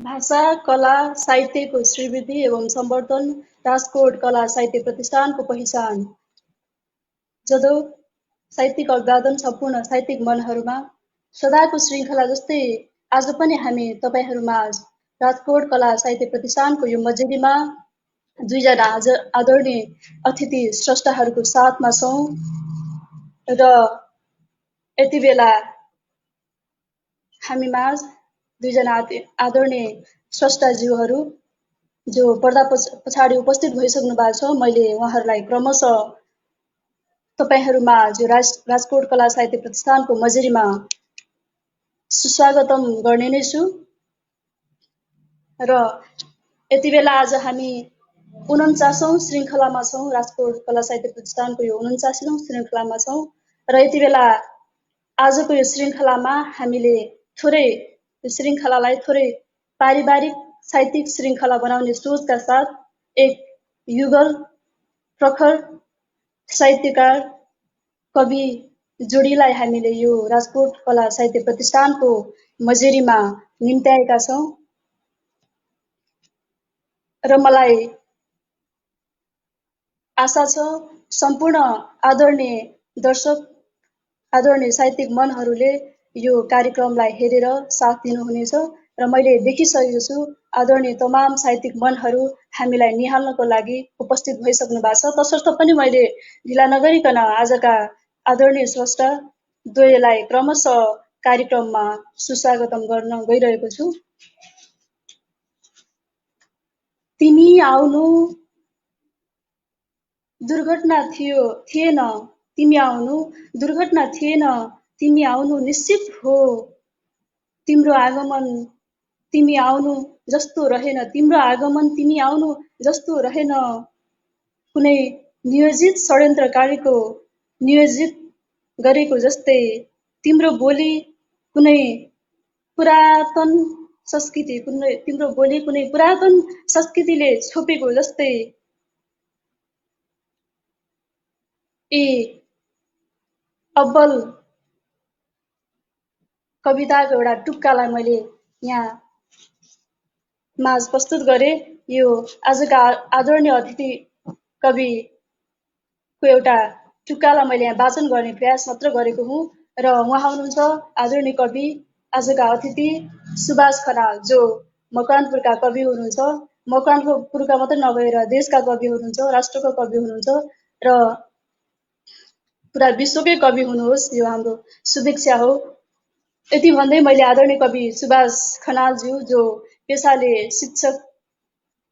भाषा, कला, साहित्यको श्रीवृद्धि एवं सम्वर्धन राजकोट कला साहित्य प्रतिष्ठानको पहिचान। जदो साहित्यिक अभिवादन सम्पूर्ण साहित्यिक मनहरूमा सदाको श्रृङ्खला जस्तै आज पनि हामी तपाईँहरूमाझ राजकोट कला साहित्य प्रतिष्ठानको यो मजेरीमा दुईजना आदरणीय अतिथि स्रष्टाहरूको साथमा छौँ र यति बेला हामीमाझ दुईजना आदरणीय स्रष्टाज्यूहरू जो पर्दा पछाडि उपस्थित भइसक्नु भएको छ। मैले उहाँहरूलाई क्रमशः तपाईँहरूमाझ यो राजकोट कला साहित्य प्रतिष्ठानको मजेरीमा सुस्वागतम गर्ने नै छु र यति बेला आज हामी 49औं श्रृङ्खलामा छौँ। राजकोट कला साहित्य प्रतिष्ठानको यो 49औं श्रृङ्खलामा छौँ र यति बेला आजको यो श्रृङ्खलामा हामीले थोरै यो श्रृङ्खलालाई थोरै पारिवारिक साहित्यिक श्रृङ्खला बनाउने सोचका साथ एक युगल प्रखर साहित्यकार कवि जोडीलाई हामीले यो राजकोट कला साहित्य प्रतिष्ठानको मजेरीमा निम्त्याएका छौँ र मलाई आशा छ सम्पूर्ण आदरणीय दर्शक आदरणीय साहित्यिक मनहरूले यो कार्यक्रमलाई हेरेर साथ दिनुहुनेछ र मैले देखिसकेको छु आदरणीय तमाम साहित्यिक मनहरू हामीलाई निहाल्नको लागि उपस्थित भइसक्नु भएको छ। तसर्थ पनि मैले ढिला नगरिकन आजका आदरणीय स्रष्टा द्वयलाई क्रमशः कार्यक्रममा सुस्वागतम गर्न गइरहेको छु। तिमी आउनु दुर्घटना थिएन, तिमी आउनु दुर्घटना थिएन, तिमी आउनु निश्चित हो। तिम्रो आगमन तिमी आउनु जस्तो रहेन, तिम्रो आगमन तिमी आउनु जस्तो रहेन। कुनै नियोजित षड्यन्त्रकारीको नियोजित गरेको जस्तै तिम्रो बोली कुनै पुरातन संस्कृति तिम्रो बोली कुनै पुरातन संस्कृतिले छोपेको जस्तै। अब्बल कविताको एउटा टुक्कालाई मैले यहाँ माझ प्रस्तुत गरे। यो आजका आदरणीय अतिथि कविको एउटा टुक्कालाई मैले यहाँ वाचन गर्ने प्रयास मात्र गरेको हुँ र उहाँ हुनुहुन्छ आदरणीय कवि आजका अतिथि सुभाष खनाल, जो मकवानपुरका कवि हुनुहुन्छ। मकवानपुरका मात्र नभएर देशका कवि हुनुहुन्छ, राष्ट्रको कवि हुनुहुन्छ र पुरा विश्वकै कवि हुनुहोस्, यो हाम्रो शुभेच्छा हो। यति भन्दै मैले आदरणीय कवि सुभाष खनालज्यू, जो पेसाले शिक्षक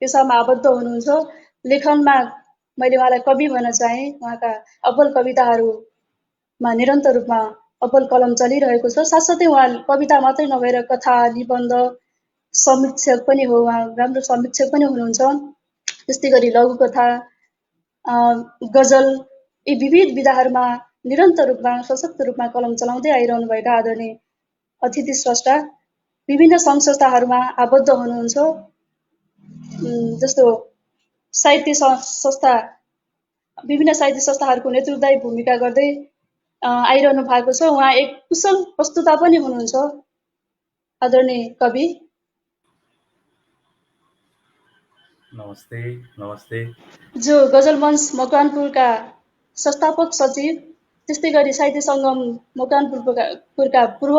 पेसामा आबद्ध हुनुहुन्छ, लेखनमा मैले उहाँलाई कवि भन्न चाहे। उहाँका अब्बल कविताहरूमा निरन्तर रूपमा अब्बल कलम चलिरहेको छ। साथसाथै उहाँ कविता मात्रै नभएर कथा, निबन्ध, समीक्षक पनि हो। उहाँ राम्रो समीक्षक पनि हुनुहुन्छ। त्यस्तै गरी लघुकथा, गजल, यी विविध विधाहरूमा निरन्तर रूपमा सशक्त रूपमा कलम चलाउँदै आइरहनुभएका आदरणीय अतिथि स्रष्टा विभिन्न सङ्घ संस्थाहरूमा आबद्ध हुनुहुन्छ। जस्तो साहित्य संस्था विभिन्न साहित्य संस्थाहरूको नेतृत्वदायी भूमिका गर्दै आइरहनु भएको छ। उहाँ एक कुशल प्रस्तुता पनि हुनुहुन्छ आदरणीय कवि। नमस्ते नमस्ते। जो गजल मञ्च मकवानपुरका संस्थापक सचिव, त्यस्तै गरी साहित्य सङ्गम मकवानपुरका पूर्व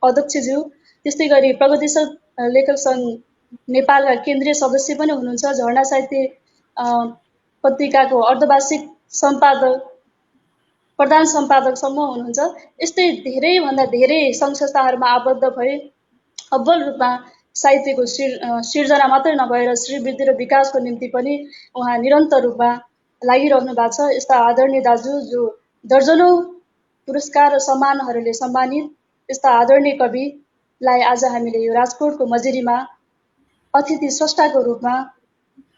अध्यक्षज्यू, त्यस्तै गरी प्रगतिशील लेखक सङ्घ नेपालका केन्द्रीय सदस्य पनि हुनुहुन्छ। झरना साहित्य पत्रिकाको अर्धवार्षिक सम्पादक, प्रधान सम्पादकसम्म हुनुहुन्छ। यस्तै धेरैभन्दा धेरै सङ्घ संस्थाहरूमा आबद्ध भए अब्बल रूपमा साहित्यको सिर्जना मात्रै नभएर श्रीवृद्धि र विकासको निम्ति पनि उहाँ निरन्तर रूपमा लागिरहनु भएको छ। यस्ता आदरणीय दाजु जो दर्जनौं पुरस्कार र सम्मानहरूले सम्मानित यस्ता आदरणीय कविलाई आज हामीले यो राजकोटको मजेरीमा अतिथि स्रष्टाको रूपमा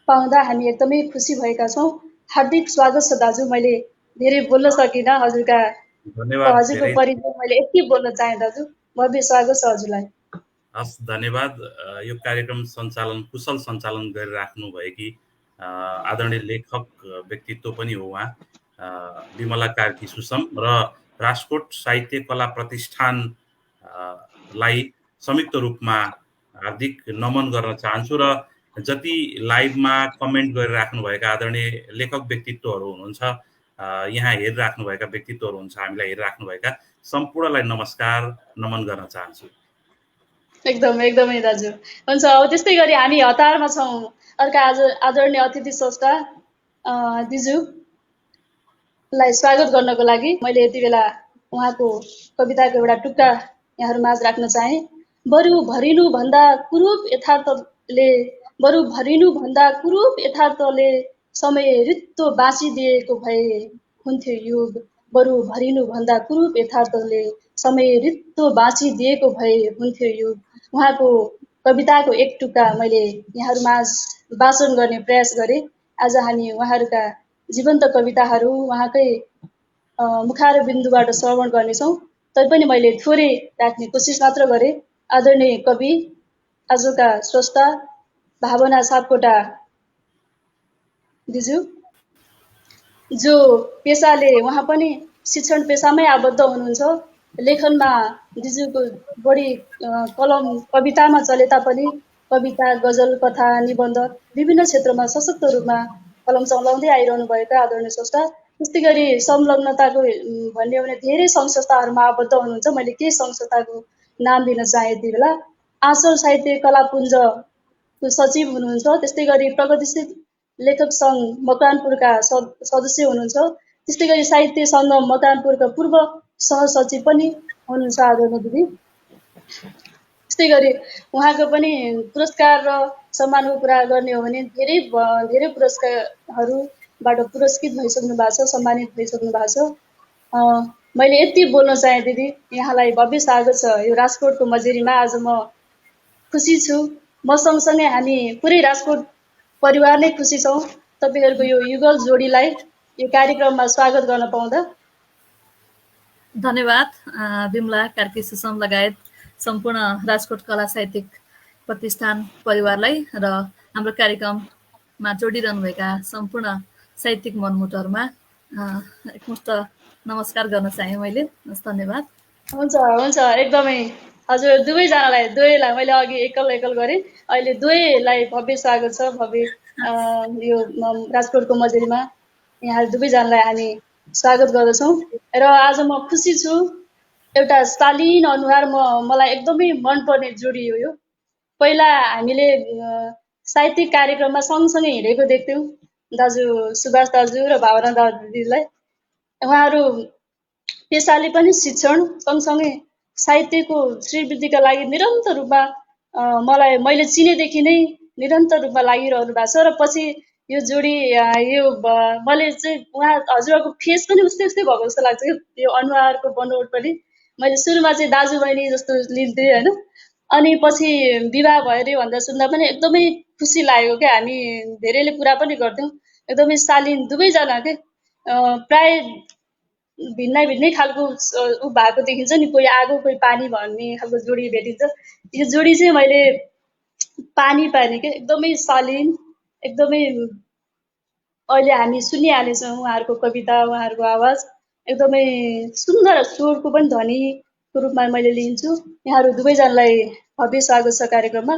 पाउँदा हामी एकदमै खुसी भएका छौँ। हार्दिक स्वागत छ दाजु। मैले धेरै बोल्न सकिनँ, हजुरको परिचय मैले यति बोल्न चाहे दाजु। भव्य स्वागत छ हजुरलाई। हस्, धन्यवाद। यो कार्यक्रम कुशल सञ्चालन गरिराख्नु भएकी आदरणीय लेखक व्यक्तित्व पनि हो उहाँ विमला कार्की सुसम र राजकोट साहित्य कला प्रतिष्ठानलाई संयुक्त रूपमा हार्दिक नमन गर्न चाहन्छु र जति लाइभमा कमेन्ट गरिराख्नुभएका आदरणीय लेखक व्यक्तित्वहरू हुनुहुन्छ, यहाँ हेरिराख्नुभएका व्यक्तित्वहरू हुन्छ, हामीलाई हेरिराख्नुभएका सम्पूर्णलाई नमस्कार नमन गर्न चाहन्छु। एकदमै दाजु हुन्छ। अब त्यस्तै गरी हामी हतारमा छौँ अर्का आदरणीय अतिथि स्रष्टा दिजुलाई स्वागत गर्नको लागि। मैले यति बेला उहाँको कविताको एउटा टुक्का यहाँहरू माझ राख्न चाहे। बरु भरिनु भन्दा कुरूप यथार्थले समय रित्तो बाँचिदिएको भए हुन्थ्यो युग। बरु भरिनु भन्दा कुरूप यथार्थले समय रित्तो बाँचिदिएको भए हुन्थ्यो युग। उहाँको कविताको एक टुक्का मैले यहाँहरू माझ वाचन गर्ने प्रयास गरेँ। आज हामी उहाँहरूका जीवन्त कविताहरू उहाँकै मुखार बिन्दुबाट श्रवण गर्नेछौँ। तैपनि मैले थोरै राख्ने कोसिस मात्र गरेँ। आदरणीय कवि, आजका स्रष्टा भावना सापकोटा दिजु, जो पेसाले उहाँ पनि शिक्षण पेसामै आबद्ध हुनुहुन्छ। लेखनमा दिजुको बढी कलम कवितामा चले तापनि कविता, गजल, कथा, निबन्ध विभिन्न क्षेत्रमा सशक्त रूपमा कलम चलाउँदै आइरहनु भएका आदरणीय स्रष्टा। त्यस्तै गरी संलग्नताको भन्ने हो भने धेरै सङ्घ संस्थाहरूमा आबद्ध हुनुहुन्छ। मैले केही सङ्घ संस्थाको नाम लिन चाहे यति बेला। आँचल साहित्य कलापुञ्जको सचिव हुनुहुन्छ। त्यस्तै गरी प्रगतिशील लेखक सङ्घ मकवानपुरका सदस्य हुनुहुन्छ। त्यस्तै गरी साहित्य सङ्घ मकवानपुरका पूर्व सहसचिव पनि हुनुहुन्छ आदरणीय दिदी। त्यस्तै गरी उहाँको पनि पुरस्कार र सम्मानको कुरा गर्ने हो भने धेरै पुरस्कारहरूबाट पुरस्कृत भइसक्नु भएको छ, सम्मानित भइसक्नु भएको छ। मैले यति बोल्न चाहे दिदी, यहाँलाई भव्य स्वागत छ यो राजकोटको मजेरीमा। आज म खुसी छु। म सँगसँगै हामी पुरै राजकोट परिवार नै खुसी छौँ तपाईँहरूको यो युगल जोडीलाई यो कार्यक्रममा स्वागत गर्न पाउँदा। धन्यवाद बिमला कार्की सुसम लगायत सम्पूर्ण राजकोट कला साहित्यिक प्रतिष्ठान परिवारलाई र हाम्रो कार्यक्रममा जोडिरहनुभएका सम्पूर्ण साहित्यिक मनमुटहरूमा एकमुष्ट नमस्कार गर्न चाहे मैले। धन्यवाद। हुन्छ एकदमै। हजुर दुवैलाई मैले अघि एकल गरेँ, अहिले दुवैलाई भव्य स्वागत छ। भव्य यो राजकोटको मजेरीमा यहाँ दुवैजनालाई हामी स्वागत गर्दछौँ। र आज म खुसी छु। एउटा शालीन अनुहार मलाई एकदमै मनपर्ने जोडी हो यो। पहिला हामीले साहित्यिक कार्यक्रममा सँगसँगै हिँडेको देख्थ्यौँ दाजु सुभाष दाजु र भावना दाजुलाई। उहाँहरू पेसाले पनि शिक्षण सँगसँगै साहित्यको श्रीवृद्धिका लागि निरन्तर रूपमा मैले चिनेदेखि नै निरन्तर रूपमा लागिरहनु भएको छ। र पछि यो जोडी मैले चाहिँ हजुरहरूको फेस पनि उस्तै भएको जस्तो लाग्छ यो अनुहारको बनोट पनि। मैले सुरुमा चाहिँ दाजु बहिनी जस्तो लिन्थेँ होइन, अनि पछि विवाह भयो अरे भन्दा सुन्दा पनि एकदमै खुसी लाग्यो क्या। हामी धेरैले कुरा पनि गर्थ्यौँ, एकदमै शालीन दुवैजना के। प्राय भिन्नै खालको भएको देखिन्छ नि, कोही आगो कोही पानी भन्ने खालको जोडी भेटिन्छ। यो जोडी चाहिँ मैले पानी के एकदमै शालीन, एकदमै अहिले हामी सुनिहालेछौँ उहाँहरूको कविता, उहाँहरूको आवाज एकदमै सुन्दर, स्वरको पनि ध्वनिको रूपमा मैले लिन्छु। यहाँहरू दुवैजनालाई भव्य स्वागत छ कार्यक्रममा।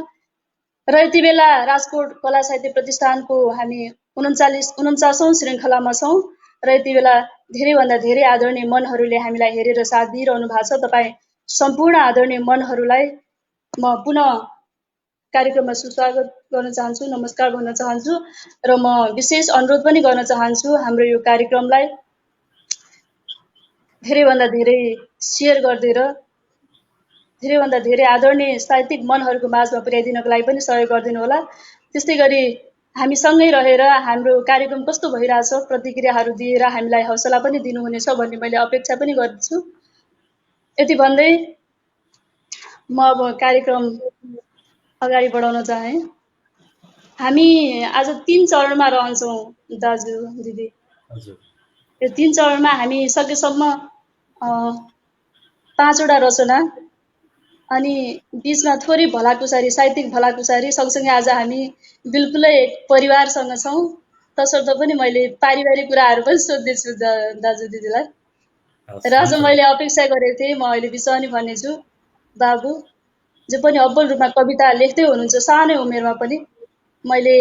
र यति बेला राजकोट कला साहित्य प्रतिष्ठानको हामी 49औं श्रृङ्खलामा छौँ। र यति बेला धेरैभन्दा धेरै आदरणीय मनहरूले हामीलाई हेरेर साथ दिइरहनु भएको छ। तपाईँ सम्पूर्ण आदरणीय मनहरूलाई म पुनः कार्यक्रममा सुस्वागत गर्न चाहन्छु, नमस्कार भन्न चाहन्छु। र म विशेष अनुरोध पनि गर्न चाहन्छु हाम्रो यो कार्यक्रमलाई धेरैभन्दा धेरै सेयर गरिदिएर धेरैभन्दा धेरै आदरणीय साहित्यिक मनहरूको माझमा पुर्याइदिनको लागि पनि सहयोग गरिदिनु होला। त्यस्तै गरी हामी सँगै रहेर हाम्रो कार्यक्रम कस्तो भइरहेछ प्रतिक्रियाहरू दिएर हामीलाई हौसला पनि दिनुहुनेछ भन्ने मैले अपेक्षा पनि गर्छु। यति भन्दै म अब कार्यक्रम अगाडि बढाउन चाहे। हामी आज 3 चरणमा रहन्छौँ दाजु दिदी। यो 3 चरणमा हामी सकेसम्म 5वटा रचना अनि बीचमा थोरै भलाकुसारी, साहित्यिक भलाकुसारी सँगसँगै आज हामी बिल्कुलै एक परिवारसँग छौँ। तसर्थ पनि मैले पारिवारिक कुराहरू पनि सोध्दैछु दाजु दिदीलाई। र आज मैले अपेक्षा गरेको थिएँ, म अहिले बिचनी भन्नेछु बाबु जो पनि अब्बल रूपमा कविता लेख्दै हुनुहुन्छ सानै उमेरमा पनि। मैले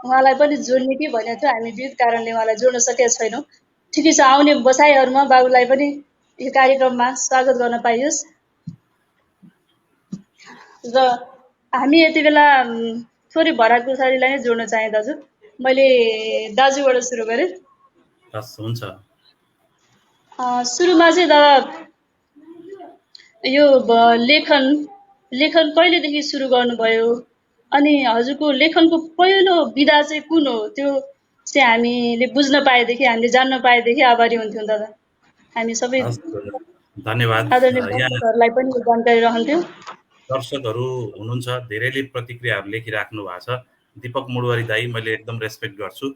उहाँलाई पनि जोड्ने कि भनेको थियो, हामी विविध कारणले उहाँलाई जोड्न सकेका छैनौँ। ठिकै छ, आउने बसाइहरूमा बाबुलाई पनि यो कार्यक्रममा स्वागत गर्न पाइयोस्। र हामी यति बेला थोरै भरात कुसारीलाई नै जोड्न चाहे दाजु। मैले दाजुबाट सुरु गरेँ। हस्, हुन्छ। सुरुमा चाहिँ दादा यो लेखन कहिलेदेखि सुरु गर्नुभयो, अनि हजुरको लेखनको पहिलो विधा चाहिँ कुन हो, त्यो चाहिँ हामीले बुझ्न पाएदेखि, हामीले जान्न पाएदेखि आभारी हुन्थ्यौँ दादा। हामी सबै धन्यवाद। आदरणीय दर्शकहरूलाई पनि जानकारी रहन्थ्यो। दर्शकहरू हुनुहुन्छ, धेरैले प्रतिक्रियाहरू लेखिराख्नु भएको छ। दीपक मुडवारी दाई मैले एकदम रेस्पेक्ट गर्छु,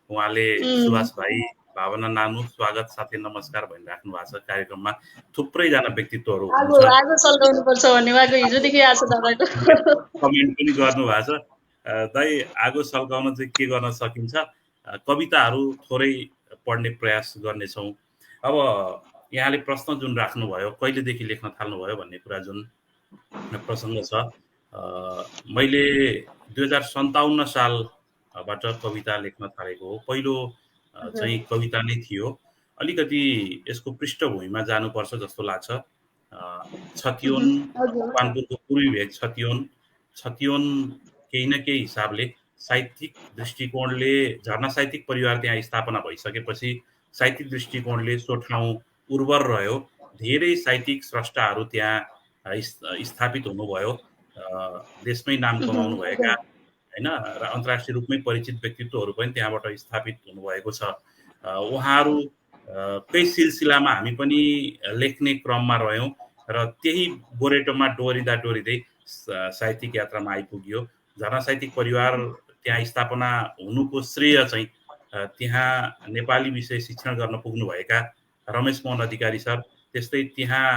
उहाँले सुभाष भाइ, भावना नानु स्वागत साथै नमस्कार भनिराख्नु भएको छ। कार्यक्रममा थुप्रैजना व्यक्तित्वहरू हुनुहुन्छ। आगो सल्काउनुपर्छ भन्ने उहाँको हिजोदेखि आएको छ तपाईँको। कमेन्ट पनि गर्नु भएको छ। दाइ, आगो सल्काउन चाहिँ के गर्न सकिन्छ, कविताहरू थोरै पढ्ने प्रयास गर्नेछौँ। अब यहाँले प्रश्न जुन राख्नुभयो, कहिलेदेखि लेख्न थाल्नुभयो भन्ने कुरा जुन प्रसङ्ग छ, मैले 2057 सालबाट कविता लेख्न थालेको हो। पहिलो चाहिँ कविता नै थियो। अलिकति यसको पृष्ठभूमिमा जानुपर्छ जस्तो लाग्छ। छतिवन, मकवानपुरको पूर्वी भेग छतिवन केही न केही हिसाबले साहित्यिक दृष्टिकोणले, झरना साहित्यिक परिवार त्यहाँ स्थापना भइसकेपछि साहित्यिक दृष्टिकोणले सो ठाउँ उर्वर रह्यो। धेरै साहित्यिक स्रष्टाहरू त्यहाँ स्थापित हुनुभयो, देशमै नाम कमाउनु भएका होइन र अन्तर्राष्ट्रिय रूपमै परिचित व्यक्तित्वहरू पनि त्यहाँबाट स्थापित हुनुभएको छ। उहाँहरूकै सिलसिलामा हामी पनि लेख्ने क्रममा रह्यौँ र त्यही गोरेटोमा डोरिँदै साहित्यिक यात्रामा आइपुग्यो। झरना साहित्यिक परिवार त्यहाँ स्थापना हुनुको श्रेय चाहिँ त्यहाँ नेपाली विषय शिक्षण गर्न पुग्नुभएका रमेश मोहन अधिकारी सर, त्यस्तै त्यहाँ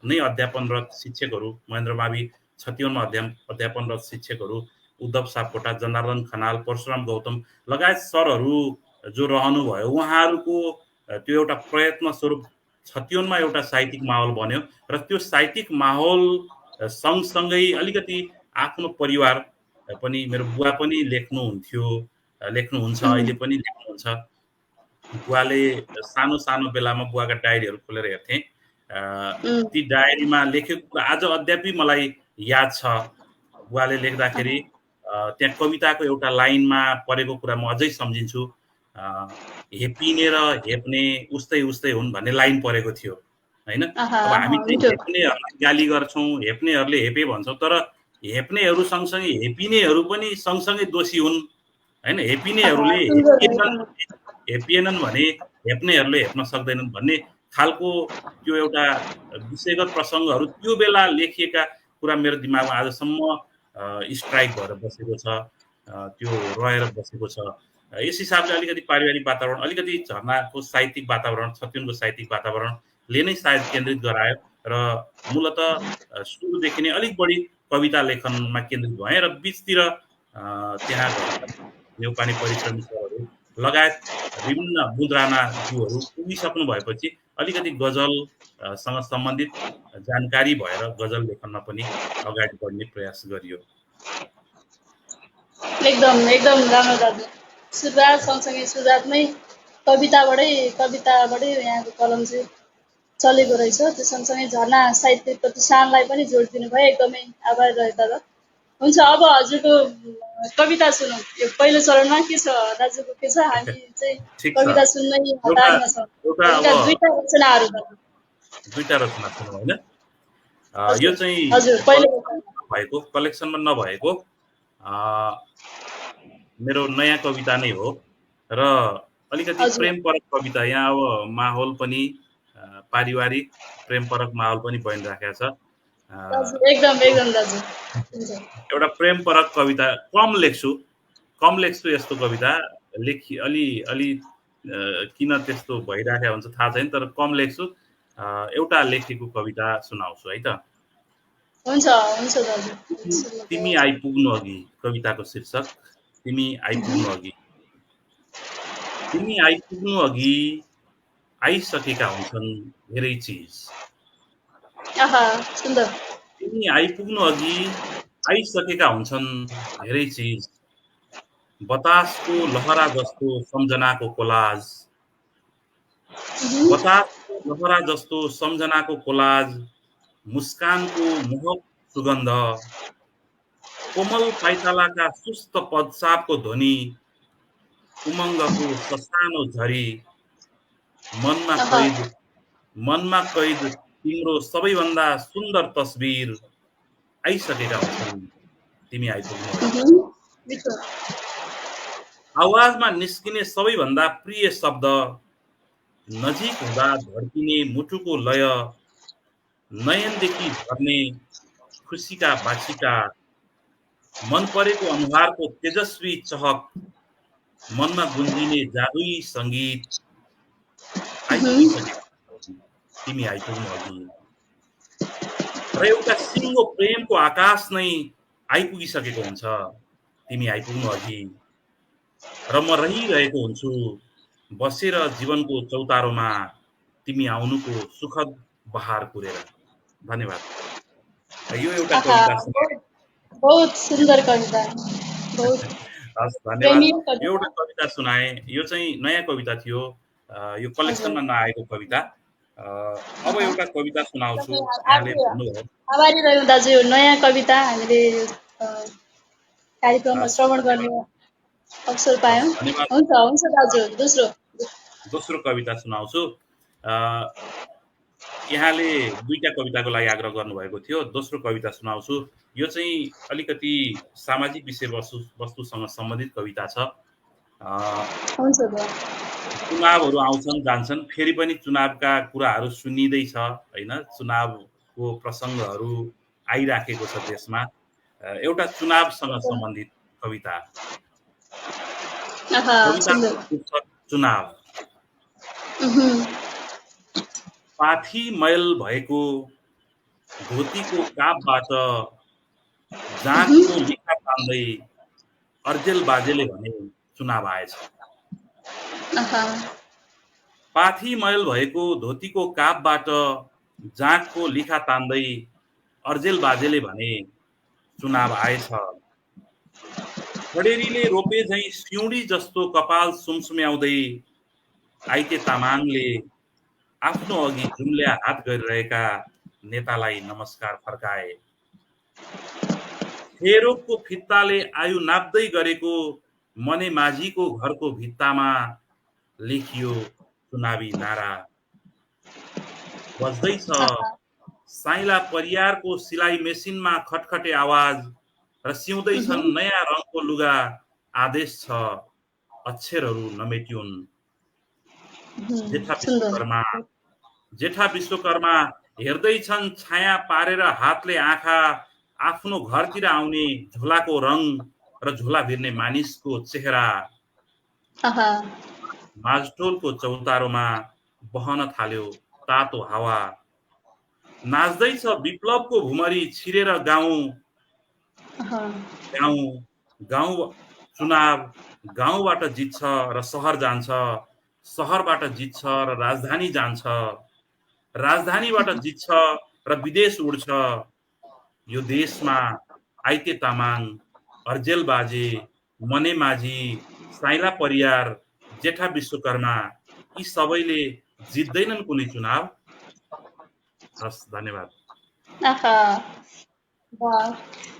नै अध्यापनरत शिक्षकहरू, महेन्द्र मावि छतिवनमा अध्यापनरत शिक्षकहरू, उद्धव सापकोटा, जनार्दन खनाल, परशुराम गौतम लगायत सरहरू जो रहनुभयो, उहाँहरूको त्यो एउटा प्रयत्न स्वरूप छतिवनमा एउटा साहित्यिक माहौल बन्यो र त्यो साहित्यिक माहौल सँगसँगै अलिकति आफ्नो परिवार पनि, मेरो बुवा पनि लेख्नुहुन्छ, अहिले पनि लेख्नुहुन्छ। बुवाले सानो बेलामा बुवाका डायरीहरू खोलेर हेर्थेँ। ती डायरीमा लेखेको कुरा आज अद्यापि मलाई याद छ। बुवाले लेख्दाखेरि त्यहाँ कविताको एउटा लाइनमा परेको कुरा म अझै सम्झिन्छु। हेपिने र हेप्ने उस्तै हुन् भन्ने लाइन परेको थियो होइन। अब हामी चाहिँ हेप्नेहरूलाई गाली गर्छौँ, हेप्नेहरूले हेपे भन्छौँ, तर हेप्नेहरू सँगसँगै हेपिनेहरू पनि सँगसँगै दोषी हुन् होइन। हेपिनेहरूले हेपिएनन् भने हेप्नेहरूले हेप्न सक्दैनन् भन्ने खालको त्यो एउटा विषयगत प्रसङ्गहरू त्यो बेला लेखिएका कुरा मेरो दिमागमा आजसम्म स्ट्राइक भएर बसेको छ, त्यो रहेर बसेको छ। यस हिसाबले अलिकति पारिवारिक वातावरण, अलिकति झरनाको साहित्यिक वातावरण, छतिवनको साहित्यिक वातावरणले नै सायद केन्द्रित गरायो र मूलत सुरुदेखि नै अलिक बढी कविता लेखनमा केन्द्रित भएँ र बिचतिर त्यहाँ नेउपाने परिश्रमी सरहरू लगायत विभिन्न मुद्रानाज्यूहरू पुगिसक्नु भएपछि अलिकति गजलसँग सम्बन्धित जानकारी भएर गजल लेखनमा पनि अगाडि बढ्ने प्रयास गरियो। एकदम राम्रो दाजु। सुरुवात सँगसँगै सुरुवातमै कविताबाटै यहाँको कलम चाहिँ चलेको रहेछ। त्यो सँगसँगै झरना साहित्य प्रतिष्ठानलाई पनि जोड दिनुभयो, एकदमै आभार रहे दादा। हुन्छ, अब हजुरको कविता सुनौँ। यो पहिलो चरणमा के छ दाजुको, के छ, हामी चाहिँ कविता सुन्नै हतारमा छौँ। दुईटा रचना सुनौँ होइन। यो चाहिँ भएको कलेक्सनमा नभएको मेरो नयाँ कविता नै हो र अलिकति प्रेमपरक कविता। यहाँ अब माहौल पनि पारिवारिक प्रेमपरक माहौल पनि बनिराखेको छ। एकदम दाजु। एउटा प्रेमपरक कविता कम लेख्छु यस्तो कविता अलि किन त्यस्तो भइराखेको हुन्छ थाहा छैन, तर कम लेख्छु। एउटा लेखेको कविता सुनाउँछु है त। हुन्छ दाजु। तिमी आइपुग्नु अघि, कविताको शीर्षक तिमी आइपुग्नु अघि आइसकेका हुन्छन् धेरै चिज। सुन्दर। तिमी आइपुग्नु अघि आइसकेका हुन्छन् धेरै चिज, बतासको लहरा जस्तो सम्झनाको कोलाज, बतासको लहरा जस्तो सम्झनाको कोलाज, मुस्कानको मोहक सुगन्ध, कोमल पाइतालाका सुस्त पदसापको ध्वनि, उमङ्गको ससानो झरी, मनमा कैद तिम्रो सबैभन्दा सुन्दर तस्बिर आइसकेका हुन्छन् तिमी आइपुग्नु अघि। आवाजमा निस्किने सबैभन्दा प्रिय शब्द, नजिक हुँदा धड्किने मुटुको लय, नयनदेखि झर्ने खुसीका बाछिटा, मन परेको अनुहारको तेजस्वी चहक, मनमा गुन्जिने जादुई सङ्गीत तिमी आइपुग्नु अघि। र एउटा सिङ्गो प्रेमको आकाश नै आइपुगिसकेको हुन्छ तिमी आइपुग्नु अघि। र म रहिरहेको हुन्छु बसेर जीवनको चौतारोमा तिमी आउनुको सुखद बहार कुरेर। धन्यवाद। यो एउटा कविता बहुत सुन्दर कविता, बहुत धन्यवाद। यो एउटा कविता सुनाए, यो चाहिँ नयाँ कविता थियो, यो कलेक्सनमा नआएको कविता। अब एउटा कविता सुनाउँछु। आभारी रह्यौँ दाजु, नयाँ कविता हामीले कार्यक्रममा श्रवण गर्ने अवसर पायौँ। हुन्छ दाजु। दोस्रो कविता सुनाउँछु। यहाँले दुईटा कविताको लागि आग्रह गर्नुभएको थियो, दोस्रो कविता सुनाउँछु। यो चाहिँ अलिकति सामाजिक विषयवस्तुसँग सम्बन्धित कविता छ। चुनावहरू आउँछन् जान्छन्, फेरि पनि चुनावका कुराहरू सुनिँदैछ होइन, चुनावको प्रसङ्गहरू आइराखेको छ देशमा। एउटा चुनावसँग सम्बन्धित कविता। चुनाव। पाथी मैल भएको धोतीको कापबाट जाँघको लिखा तान्दै अर्जेल बाजेले भने चुनाव आएछ। पाथी मैल भएको धोतीको कापबाट जाँघको लिखा तान्दै अर्जेल बाजेले भने चुनाव आएछ। खडेरीले रोपे झैं सिउँडी जस्तो कपाल सुमसुम्याउँदै आइते तामाङले आफ्नो अघि जुम्ल्या हात गरिरहेका नेतालाई नमस्कार फर्काए। फेरोकको फित्ताले आयु नाप्दै गरेको मने माझीको घरको भित्तामा लेखियो चुनावी नारा। बज्दैछ साइला परियारको सिलाइ मेसिनमा खटखटे आवाज र सिउँदैछन् नयाँ रङको लुगा। आदेश छ अक्षरहरू नमेट्युन्। जेठा विश्वकर्मा हेर्दैछन् छाया पारेर हातले आँखा आफ्नो घरतिर आउने झोलाको रङ र झोला भिर्ने मानिसको चेहरा। माझटोलको चौतारोमा बहन थाल्यो तातो हावा। नाच्दैछ विप्लवको भुमरी छिरेर गाउँ चुनाव गाउँबाट जित्छ र सहर जान्छ, सहरबाट जित्छ र राजधानी जान्छ, राजधानीबाट जित्छ र विदेश उड्छ। यो देशमा आइते तामाङ, अर्जेल बाजे, मने माझी, साइला परियार, जेठा विश्वकर्मा यी सबैले जित्दैनन् कुनै चुनाव। हस्, धन्यवाद।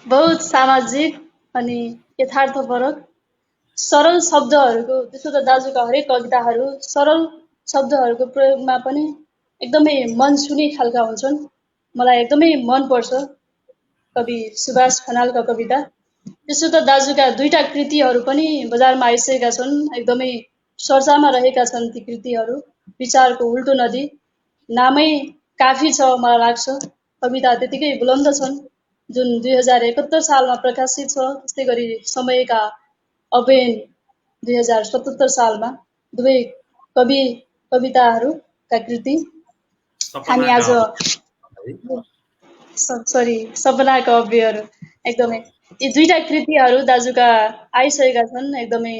बहुत सामाजिक अनि यथार्थपरक सरल शब्दहरूको, त्यसो त दाजुका हरेक कविताहरू सरल शब्दहरूको प्रयोगमा पनि एकदमै मन छुने खालका हुन्छन्। मलाई एकदमै मन पर्छ कवि सुभाष खनालका कविता। त्यसो त दाजुका दुईटा कृतिहरू पनि बजारमा आइसकेका छन्, एकदमै चर्चामा रहेका छन् ती कृतिहरू। विचारको उल्टो नदी नामै काफी छ मलाई लाग्छ। कविता त्यतिकै बुलन्द छन्, जुन 2071 सालमा प्रकाशित छ। त्यस्तै गरी समयका अबेन 2077 सालमा दुवै कविताहरूका कृति हामी आज सपनाका अव्ययहरू एकदमै यी दुईटा कृतिहरू दाजुका आइसकेका छन्। एकदमै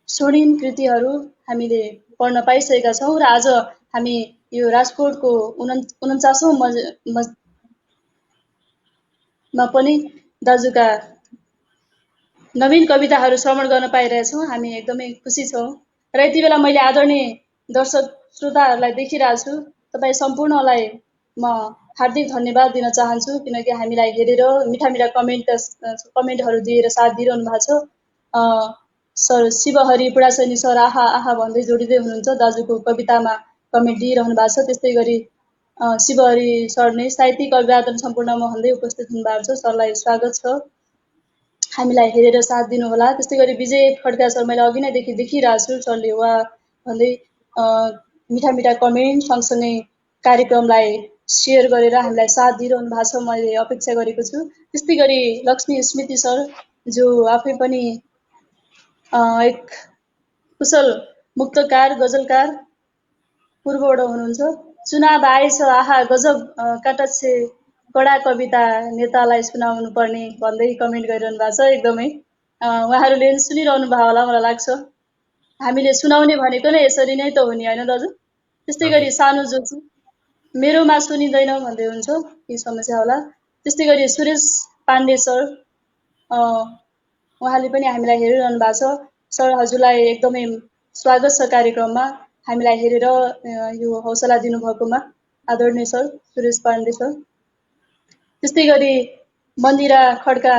स्वर्णिम कृतिहरू हामीले पढ्न पाइसकेका छौँ र आज हामी यो राजकोटको 49औं मा पनि दाजुका नवीन कविताहरू श्रवण गर्न पाइरहेछौँ। हामी एकदमै खुसी छौँ र यति बेला मैले आदरणीय दर्शक श्रोताहरूलाई देखिरहेको छु। तपाईँ सम्पूर्णलाई म हार्दिक धन्यवाद दिन चाहन्छु, किनकि हामीलाई हेरेर मिठा मिठा कमेन्टहरू दिएर साथ दिइरहनु भएको छ। सर शिवहरि पुडासैनी सर आहा आहा भन्दै जोडिँदै हुनुहुन्छ, दाजुको कवितामा कमेन्ट दिइरहनु भएको छ। त्यस्तै गरी शिवहरि सर नै साहित्यिक अभिवादन सम्पूर्णमा भन्दै उपस्थित हुनुभएको छ। सरलाई स्वागत छ, हामीलाई हेरेर साथ दिनुहोला। त्यस्तै गरी विजय खड्का सर मैले अघि नैदेखि देखिरहेको छु, सरले वा भन्दै मिठा मिठा कमेन्ट सँगसँगै कार्यक्रमलाई सेयर गरेर हामीलाई साथ दिइरहनु भएको छ, मैले अपेक्षा गरेको छु। त्यस्तै गरी लक्ष्मी स्मृति सर जो आफै पनि एक कुशल मुक्तकार गजलकार पूर्वबाट हुनुहुन्छ। चुनाव आएछ आहा गजब काटाछे कडा कविता नेतालाई सुनाउनु पर्ने भन्दै कमेन्ट गरिरहनु भएको छ। एकदमै उहाँहरूले सुनिरहनु भयो होला मलाई लाग्छ। हामीले सुनाउने भनेको नै यसरी नै त हो नि, होइन दाजु? त्यस्तै गरी सानो जोजु मेरोमा सुनिँदैन भन्दै हुन्छ, के समस्या होला। त्यस्तै गरी सुरेश पाण्डे सर उहाँले पनि हामीलाई हेरिरहनु भएको छ। सर हजुरलाई एकदमै स्वागत छ कार्यक्रममा, हामीलाई हेरेर यो हौसला दिनुभएकोमा आदरणीय सर सुरेश पाण्डे सर। त्यस्तै गरी मन्दिरा खड्का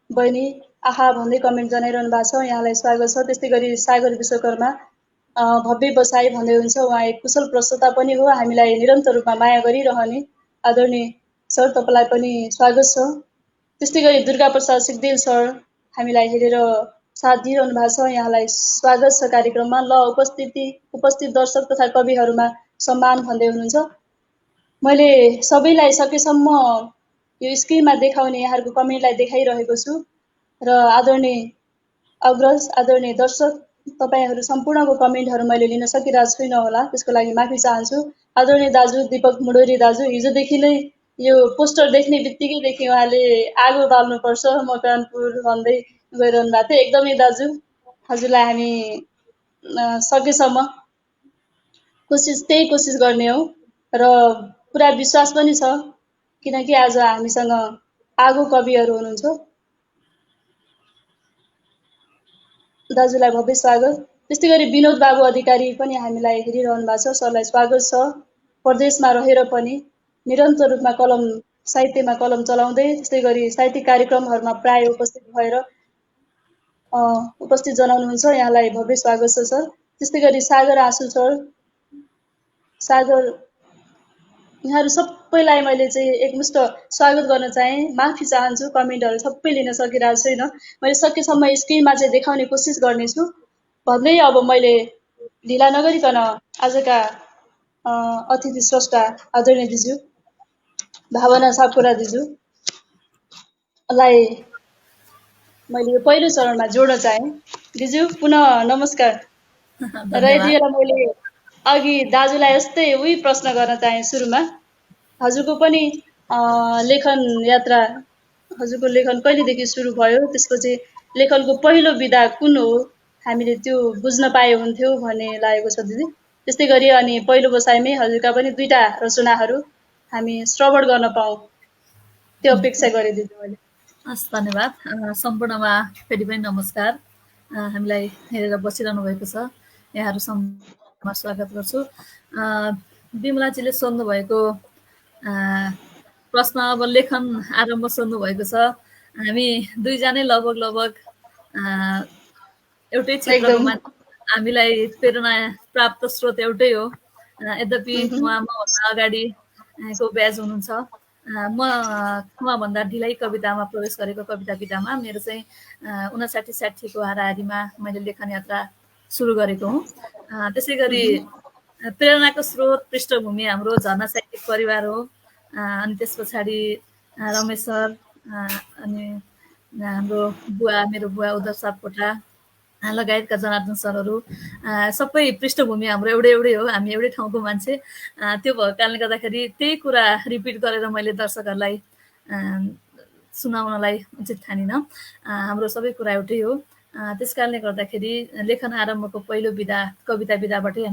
बहिनी आहा भन्दै कमेन्ट जनाइरहनु भएको छ, यहाँलाई स्वागत छ। त्यस्तै गरी सागर विश्वकर्मा भव्य बसाई भन्दै हुन्छ, उहाँ एक कुशल प्रस्तोता पनि हो, हामीलाई निरन्तर रूपमा माया गरिरहने आदरणीय सर, तपाईँलाई पनि स्वागत छ। त्यस्तै गरी दुर्गा प्रसाद सिग्देल सर हामीलाई हेरेर साथ दिइरहनु भएको छ, यहाँलाई स्वागत छ कार्यक्रममा। ल उपस्थित दर्शक तथा कविहरूमा सम्मान भन्दै हुनुहुन्छ। मैले सबैलाई सकेसम्म यो स्क्रिनमा देखाउने यहाँहरूको कमेन्टलाई देखाइरहेको छु र आदरणीय अग्रज आदरणीय दर्शक तपाईँहरू सम्पूर्णको कमेन्टहरू मैले लिन सकिरहेको छुइनँ होला, त्यसको लागि माफी चाहन्छु। आदरणीय दाजु दिपक मुडोरी दाजु हिजोदेखि नै यो पोस्टर देख्ने बित्तिकैदेखि उहाँले आगो बाल्नुपर्छ मकवानपुर भन्दै गइरहनु भएको थियो। एकदमै दाजु हजुरलाई हामी सकेसम्म त्यही कोसिस गर्ने हौ र पुरा विश्वास पनि छ, किनकि आज हामीसँग आगो कविहरू हुनुहुन्छ। दाजुलाई भव्य स्वागत। त्यस्तै गरी विनोद बाबु अधिकारी पनि हामीलाई हेरिरहनु भएको छ, सरलाई स्वागत छ। प्रदेशमा रहेर पनि निरन्तर रूपमा साहित्यमा कलम चलाउँदै त्यस्तै गरी साहित्यिक कार्यक्रमहरूमा प्राय उपस्थित भएर उपस्थित जनाउनुहुन्छ, यहाँलाई भव्य स्वागत छ सर। त्यस्तै गरी सागर आँसु सर, सागर यहाँहरू सबैलाई मैले चाहिँ एकमुष्ट स्वागत गर्न चाहेँ। माफी चाहन्छु, कमेन्टहरू सबै लिन सकिरहेको छैन, मैले सकेसम्म स्क्रिनमा चाहिँ देखाउने कोसिस गर्नेछु भन्दै अब मैले ढिला नगरिकन आजका अतिथि स्रष्टा आदरणीय दिजु भावना सापकोटा दिजुलाई मैले यो पहिलो चरणमा जोड्न चाहेँ। दिजु पुनः नमस्कार। र यति बेला मैले अघि दाजुलाई यस्तै उही प्रश्न गर्न चाहेँ सुरुमा, हजुरको पनि लेखन यात्रा, हजुरको लेखन कहिलेदेखि सुरु भयो, त्यसपछि लेखनको पहिलो विधा कुन हो, हामीले त्यो बुझ्न पाए हुन्थ्यो भन्ने लागेको छ दिदी। त्यस्तै गरी अनि पहिलो बसाइमै हजुरका पनि 2टा रचनाहरू हामी श्रवण गर्न पाऊँ त्यो अपेक्षा गरेँ दिदी मैले। हस्, धन्यवाद। सम्पूर्णमा फेरि पनि नमस्कार। हामीलाई हेरेर बसिरहनु भएको छ, यहाँहरू सम्पूर्णमा स्वागत गर्छु। बिमलाजीले सोध्नु भएको प्रश्न, अब लेखन आरम्भ सोध्नु भएको छ। हामी दुईजनै लगभग एउटै क्षेत्रमा, हामीलाई प्रेरणा प्राप्त स्रोत एउटै हो। यद्यपि उहाँ मभन्दा अगाडिको ब्याज हुनुहुन्छ, म उहाँभन्दा ढिलै कवितामा प्रवेश गरेको, कविता विधामा। मेरो चाहिँ 59-60 को हाराहारीमा मैले लेखन यात्रा सुरु गरेको हुँ। त्यसै गरी प्रेरणाको स्रोत पृष्ठभूमि हाम्रो झरना साहित्यिक परिवार हो। अनि त्यस पछाडि रमेश सर, अनि हाम्रो मेरो बुवा उद्धव सापकोटा लगायतका जनार्दन सरहरू, सबै पृष्ठभूमि हाम्रो एउटै हो, हामी एउटै ठाउँको मान्छे। त्यो भएको कारणले गर्दाखेरि त्यही कुरा रिपिट गरेर मैले दर्शकहरूलाई सुनाउनलाई उचित ठानिनँ। हाम्रो सबै कुरा एउटै हो। त्यस कारणले गर्दाखेरि लेखन आरम्भको पहिलो विधा कविता विधाबाटै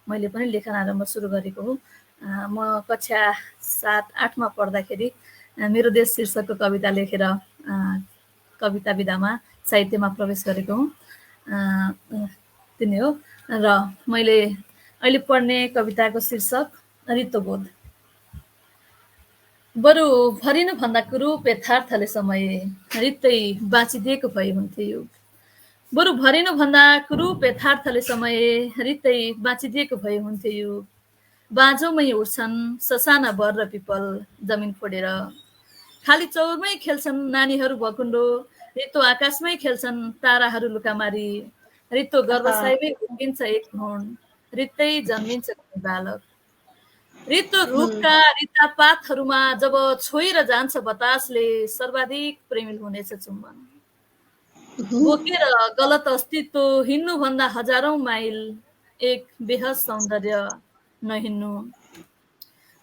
मैले पनि लेखन आरम्भ सुरु गरेको हो। म कक्षा 7-8 मा पढ्दाखेरि मेरो देश शीर्षकको कविता लेखेर कविता विधामा साहित्यमा प्रवेश गरेको हुँ। तिनी हो। र मैले अहिले पढ्ने कविताको शीर्षक ऋतुबोध। बरु भरिनु भन्दा कुरूप यथार्थले समय रित्तै बाँचिदिएको भए हुन्थे युग। बरु भरिनु भन्दा कुरूप यथार्थले समय रित्तै बाँचिदिएको भए हुन्थे युग। बाँझोमै उठ्छन् ससाना बर र पिपल जमिन फोडेर, खाली चौरमै खेल्छन् नानीहरू भकुण्डो, रित्तो आकाशमै खेल्छन् ताराहरू लुकामारी, रित्तो गर्भसायमै हुर्किन्छ एक भ्रूण, रित्तै जन्मिन्छ कुनै बालक। रित्तो रूपका रित्ता पातहरूमा जब छोएर जान्छ बतासले, सर्वाधिक प्रेमिल हुनेछ चुम्बन। बोकेर गलत अस्तित्व हिँड्नुभन्दा हजारौं माइल एक बेहस सौन्दर्य नहिँड्नु।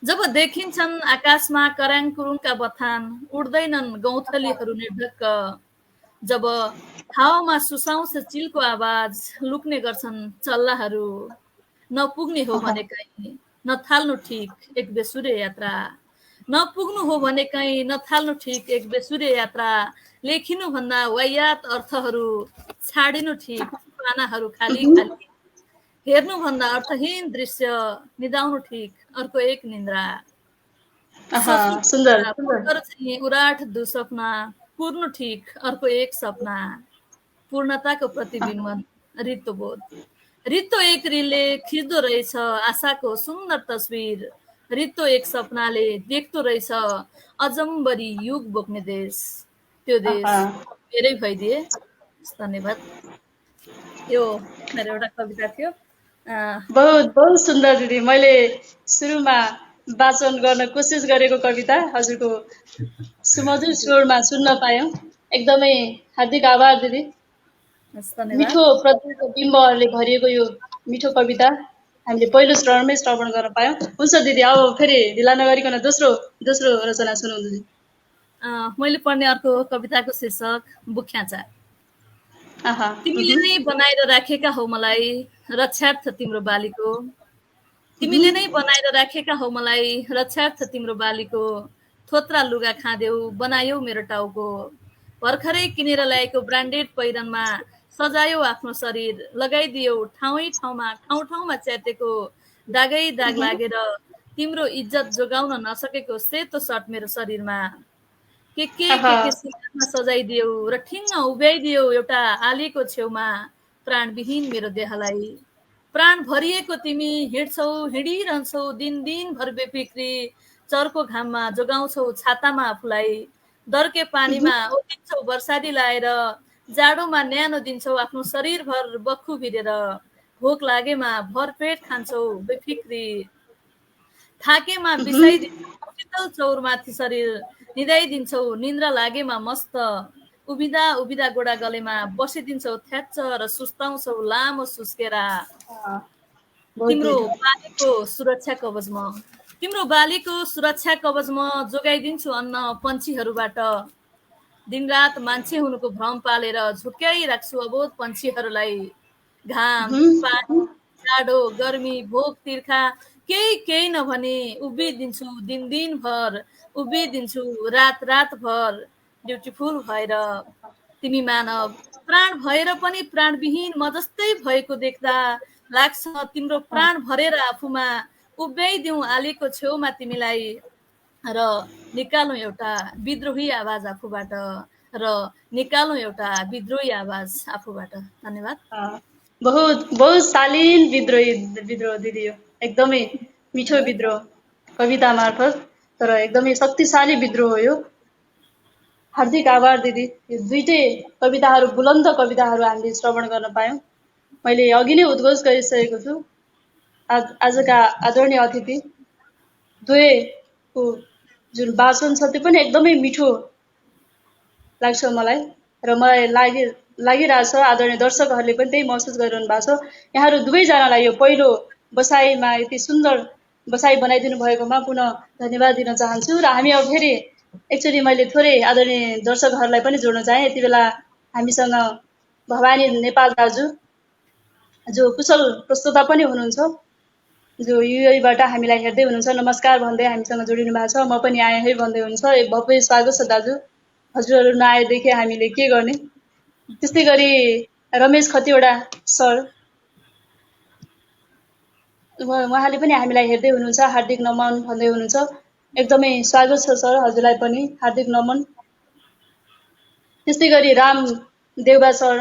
जब देखिन्छन् आकाशमा कराङ कुरुङका बथान, उड्दैनन् गौँथलीहरू निर्धक्क। जब हावामा सुसाउँछ चिलको आवाज, लुक्ने गर्छन् चल्लाहरू। नपुग्ने हो भने कहीँ नथाल्नु ठिक एक बेसुरे यात्रा, नपुग्नु हो भने कहीँ नथाल्नु ठिक एक बेसुरे यात्रा। लेखिनु भन्दा वायात अर्थहरू छाडिनु ठिक पानाहरू खाली खाली, हेर्नु भन्दा अर्थहीन दृश्य निदाउनु ठिक अर्को एक निन्द्रा। उराट दुसपना पूर्नु ठिक अर्को एक सपना, पूर्णताको प्रतिबिम्बन ऋतुबोध। रित्तो एक रिलले खिच्दो रहेछ आशाको सुन्दर तस्बिर, रित्तो एक सपनाले देख्दो रहेछ अजम्बरी युग बोक्ने देश। त्यो देश मेरै भइदिए। धन्यवाद। यो मेरो एउटा कविता थियो। बहुत बहुत सुन्दर दिदी। मैले सुरुमा वाचन गर्न कोसिस गरेको कविता हजुरको सुमधुर स्वरमा सुन्न पायौँ। एकदमै हार्दिक आभार दिदी। मिठो प्रतिबिम्बहरूले भरिएको यो मिठो कविता हामीले पहिलो श्रवणमै श्रवण गर्न पायौँ। हुन्छ दिदी, अब फेरि ढिला नगरिकन दोस्रो रचना सुनाउँ दिदी। मैले पढ्ने अर्को कविताको शीर्षक बुख्याचा। तिमीले नै बनाएर राखेका हौ मलाई रक्षार्थ तिम्रो बालीको, तिमीले नै बनाएर राखेका हौ मलाई रक्षार्थ तिम्रो बालीको। थोत्रा लुगा खाँदेऊ बनायौ मेरो टाउको, भर्खरै किनेर ल्याएको ब्रान्डेड पहिरनमा सजायौ आफ्नो शरीर, लगाइदियौ ठाउँ च्यातेको दागै दाग लागेर तिम्रो इज्जत जोगाउन नसकेको सेतो सर्ट मेरो शरीरमा। के सिंगारमा सजाइदियौ र ठिङ्ग उभ्याइदियौ एउटा आलीको छेउमा प्राणविहीन मेरो देहलाई। प्राण भरिएको तिमी हिँड्छौ हिँडिरहन्छौ दिनभर बेफिक्री, चर्को घाममा जोगाउँछौ छातामा आफूलाई, दर्के पानीमा ओतिन्छौ बर्सादी लाएर, जाडोमा न्यानो दिन्छौ आफ्नो शरीरभर बक्खु भिरेर, भोक लागेमा भरपेट खान्छौ बेफिक्री, थाकेमा बिसाइदिन्छौ शीतल चौरमाथि शरीर निदाइदिन्छौ, निन्द्रा लागेमा मस्त उभिदा गोडा गलेमा बसिदिन्छौ थ्याच्च र सुस्ताउँछौ लामो सुस्केरा। तिम्रो बालीको सुरक्षा कवचमा जोगाइदिन्छु अन्न पन्छीहरूबाट, दिनरात मान्छे हुनुको भ्रम पालेर झुक्याइराख्छु अबोध पन्छीहरूलाई। घाम पानी जाडो गर्मी भोक तिर्खा केही नभनी उभिदिन्छु दिनभर, उभिदिन्छु रातभर ब्युटिफुल भएर। तिमी मानव प्राण भएर पनि प्राणविहीन म जस्तै भएको देख्दा लाग्छ तिम्रो प्राण भरेर आफूमा उभ्याइदिउँ आलीको छेउमा तिमीलाई, र निकालौँ एउटा विद्रोही आवाज आफूबाट, धन्यवाद। बहुत बहुत शालीन विद्रोह दिदी। यो एकदमै मिठो विद्रोह कविता मार्फत, तर एकदमै शक्तिशाली विद्रोह हो यो। हार्दिक आभार दिदी। यो दुईटै कविताहरू बुलन्द कविताहरू हामीले श्रवण गर्न पायौँ। मैले अघि नै उद्घोष गरिसकेको छु, आजका आदरणीय अतिथि द्वयको जुन वाचन छ त्यो पनि एकदमै मिठो लाग्छ मलाई, र मलाई लागिरहेछ आदरणीय दर्शकहरूले पनि त्यही महसुस गरिरहनु भएको छ। यहाँहरू दुवैजनालाई यो पहिलो बसाइमा यति सुन्दर बसाइ बनाइदिनु भएकोमा पुनः धन्यवाद दिन चाहन्छु। र हामी अब फेरि एकचोटि मैले थोरै आदरणीय दर्शकहरूलाई पनि जोड्न चाहेँ। यति बेला हामीसँग भवानी नेपाल दाजु जो कुशल प्रस्तोता पनि हुनुहुन्छ, जो युएबाट हामीलाई हेर्दै हुनुहुन्छ नमस्कार भन्दै हामीसँग जोडिनु भएको छ। म पनि आएँ है भन्दै हुनुहुन्छ। भव्य स्वागत छ दाजु। हजुरहरू नआएदेखि हामीले के गर्ने। त्यस्तै गरी रमेश खतिवडा सर उहाँले पनि हामीलाई हेर्दै हुनुहुन्छ, हार्दिक नमन भन्दै हुनुहुन्छ। एकदमै स्वागत छ सर, हजुरलाई पनि हार्दिक नमन। त्यस्तै गरी राम देउबा सर,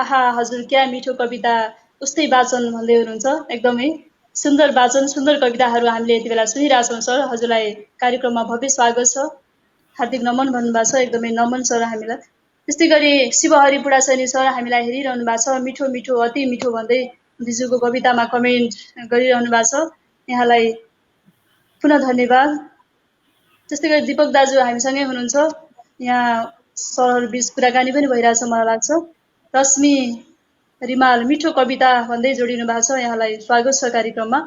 आहा हजुर क्या मिठो कविता, उस्तै वाचन भन्दै हुनुहुन्छ। एकदमै सुन्दर वाचन, सुन्दर कविताहरू हामीले यति बेला सुनिरहेछौँ सर। हजुरलाई कार्यक्रममा भव्य स्वागत छ, हार्दिक नमन भन्नुभएको छ। एकदमै नमन सर हामीलाई। त्यस्तै गरी शिवहरि बुढासैनी सर हामीलाई हेरिरहनु भएको छ। मिठो मिठो अति मिठो भन्दै दिजुको कवितामा कमेन्ट गरिरहनु भएको छ। यहाँलाई पुनः धन्यवाद। त्यस्तै गरी दिपक दाजु हामीसँगै हुनुहुन्छ। यहाँ सरहरू बिच कुराकानी पनि भइरहेछ मलाई लाग्छ। रश्मि रिमाल मिठो कविता भन्दै जोडिनु भएको छ। यहाँलाई स्वागत छ कार्यक्रममा।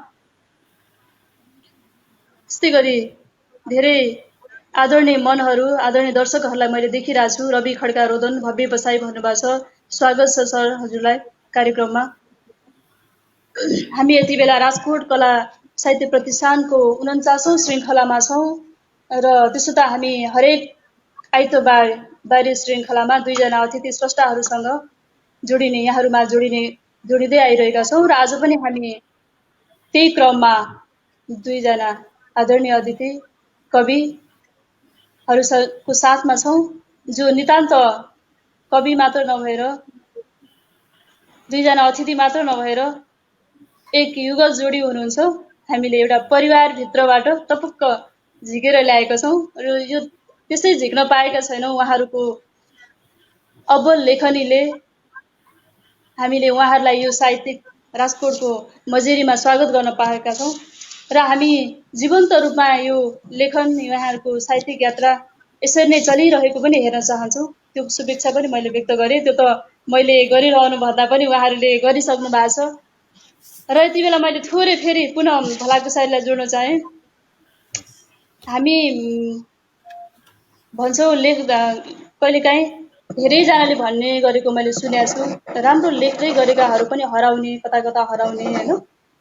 त्यस्तै गरी धेरै आदरणीय मनहरू, आदरणीय दर्शकहरूलाई मैले देखिरहेको छु। रवि खड्का रोदन भव्य बसाई भन्नुभएको छ। स्वागत छ सर हजुरलाई कार्यक्रममा। हामी यति बेला राजकोट कला साहित्य प्रतिष्ठानको 49औं श्रृङ्खलामा छौँ र त्यसो त हामी हरेक आइतबार बाहिरी श्रृङ्खलामा 2 जना अतिथि स्रष्टाहरूसँग जोडिँदै आइरहेका छौँ र आज पनि हामी त्यही क्रममा 2 जना आदरणीय अतिथि कविहरूको साथमा छौँ, जो नितान्त कवि मात्र नभएर 2 जना अतिथि मात्र नभएर एक युगल जोडी हुनुहुन्छ। हामीले एउटा परिवारभित्रबाट टपक्क झिकेर ल्याएका छौँ र यो त्यसै झिक्न पाएका छैनौँ। उहाँहरूको अब्बल लेखनीले हामीले उहाँहरूलाई यो साहित्यिक राजकोटको मजेरीमा स्वागत गर्न पाएका छौँ र हामी जीवन्त रूपमा यो लेखन, उहाँहरूको साहित्यिक यात्रा यसरी नै चलिरहेको पनि हेर्न चाहन्छौँ। त्यो शुभेच्छा पनि मैले व्यक्त गरेँ। त्यो त मैले गरिरहनु भन्दा पनि उहाँहरूले गरिसक्नु भएको छ र यति बेला मैले थोरै फेरि पुनः भलाकुसारीलाई जोड्न चाहेँ। हामी भन्छौँ कहिलेकाहीँ धेरैजनाले भन्ने गरेको मैले सुनेको छु, राम्रो लेख्दै गरेकाहरू पनि हराउने, कता कता हराउने होइन।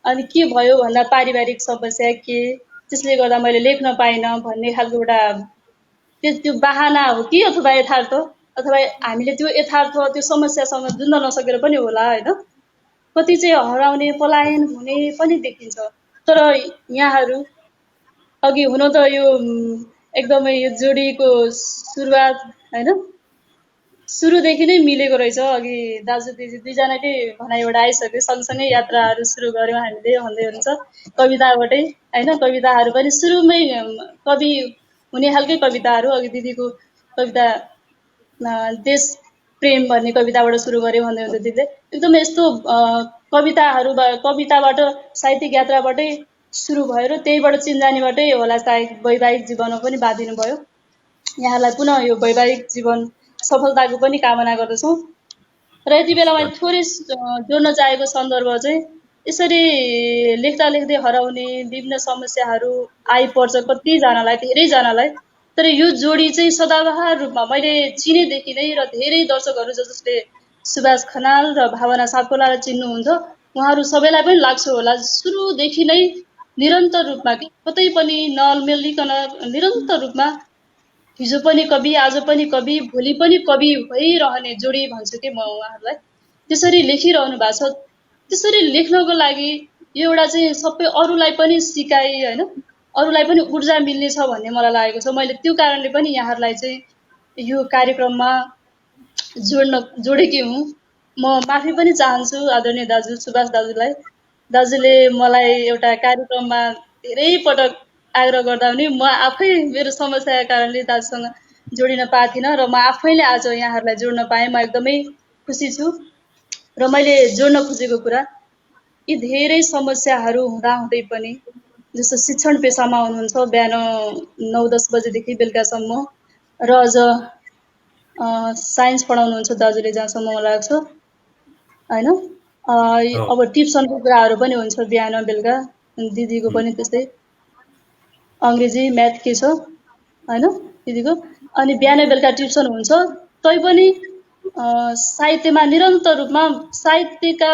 अनि के भयो भन्दा पारिवारिक समस्या के, त्यसले गर्दा मैले लेख्न पाइनँ भन्ने खालको एउटा त्यो बहाना हो कि अथवा यथार्थ, अथवा हामीले त्यो यथार्थ त्यो समस्यासँग जुझ्न नसकेर पनि होला होइन। कति चाहिँ हराउने, पलायन हुने पनि देखिन्छ। तर यहाँहरू अघि हुन त यो एकदमै यो जोडीको सुरुवात होइन सुरुदेखि नै मिलेको रहेछ। अघि दाजु दिदी 2 जनाकै भनाइबाट आइसक्यो। सँगसँगै यात्राहरू सुरु गऱ्यौँ हामीले भन्दै हुनुहुन्छ। कविताबाटै होइन, कविताहरू पनि सुरुमै कवि हुने खालकै कविताहरू। अघि दिदीको कविता देश प्रेम भन्ने कविताबाट सुरु गऱ्यो भन्दै हुन्थ्यो दिदीले। एकदमै यस्तो कविताबाट साहित्यिक यात्राबाटै सुरु भयो र त्यहीबाट चिन्जानीबाटै होला सायद वैवाहिक जीवनमा पनि बाँधिनु भयो। यहाँलाई पुनः यो वैवाहिक जीवन सफलताको पनि कामना गर्दछौँ। र यति बेला मैले थोरै जोड्न चाहेको सन्दर्भ चाहिँ यसरी लेख्दा लेख्दै हराउने विभिन्न समस्याहरू आइपर्छ कतिजनालाई, धेरैजनालाई। तर यो जोडी चाहिँ सदाबहार रूपमा मैले चिनेदेखि नै र धेरै दर्शकहरू जसले सुभाष खनाल र भावना सापकोलालाई चिन्नुहुन्छ उहाँहरू सबैलाई पनि लाग्छ होला, सुरुदेखि नै निरन्तर रूपमा कतै पनि नअल्मेलिकन निरन्तर रूपमा हिजो पनि कवि, आज पनि कवि, भोलि पनि कवि भइरहने जोडी भन्छु कि म उहाँहरूलाई। त्यसरी लेखिरहनु भएको छ। त्यसरी लेख्नको लागि यो एउटा चाहिँ सबै अरूलाई पनि सिकाइ होइन, अरूलाई पनि ऊर्जा मिल्नेछ भन्ने मलाई लागेको छ। मैले त्यो कारणले पनि यहाँहरूलाई चाहिँ यो कार्यक्रममा जोडेकी हुँ। म माफी पनि चाहन्छु आदरणीय दाजु सुभाष दाजुलाई। दाजुले मलाई एउटा कार्यक्रममा धेरै पटक आग्रह गर्दा पनि म आफै मेरो समस्याका कारणले दाजुसँग जोडिन पाएको थिइनँ र म आफैले आज यहाँहरूलाई जोड्न पाएँ। म एकदमै खुसी छु। र मैले जोड्न खोजेको कुरा यी धेरै समस्याहरू हुँदाहुँदै पनि, जस्तो शिक्षण पेसामा हुनुहुन्छ, बिहान 9-10 बजेदेखि बेलुकासम्म र अझ साइन्स पढाउनुहुन्छ दाजुले जहाँसम्म मलाई लाग्छ होइन। अब टिप्सनको कुराहरू पनि हुन्छ बिहान बेलुका, दिदीको पनि त्यस्तै अङ्ग्रेजी म्याथ के छ होइन दिदीको। अनि बिहान बेलुका ट्युसन हुन्छ। तैपनि साहित्यमा निरन्तर रूपमा साहित्यका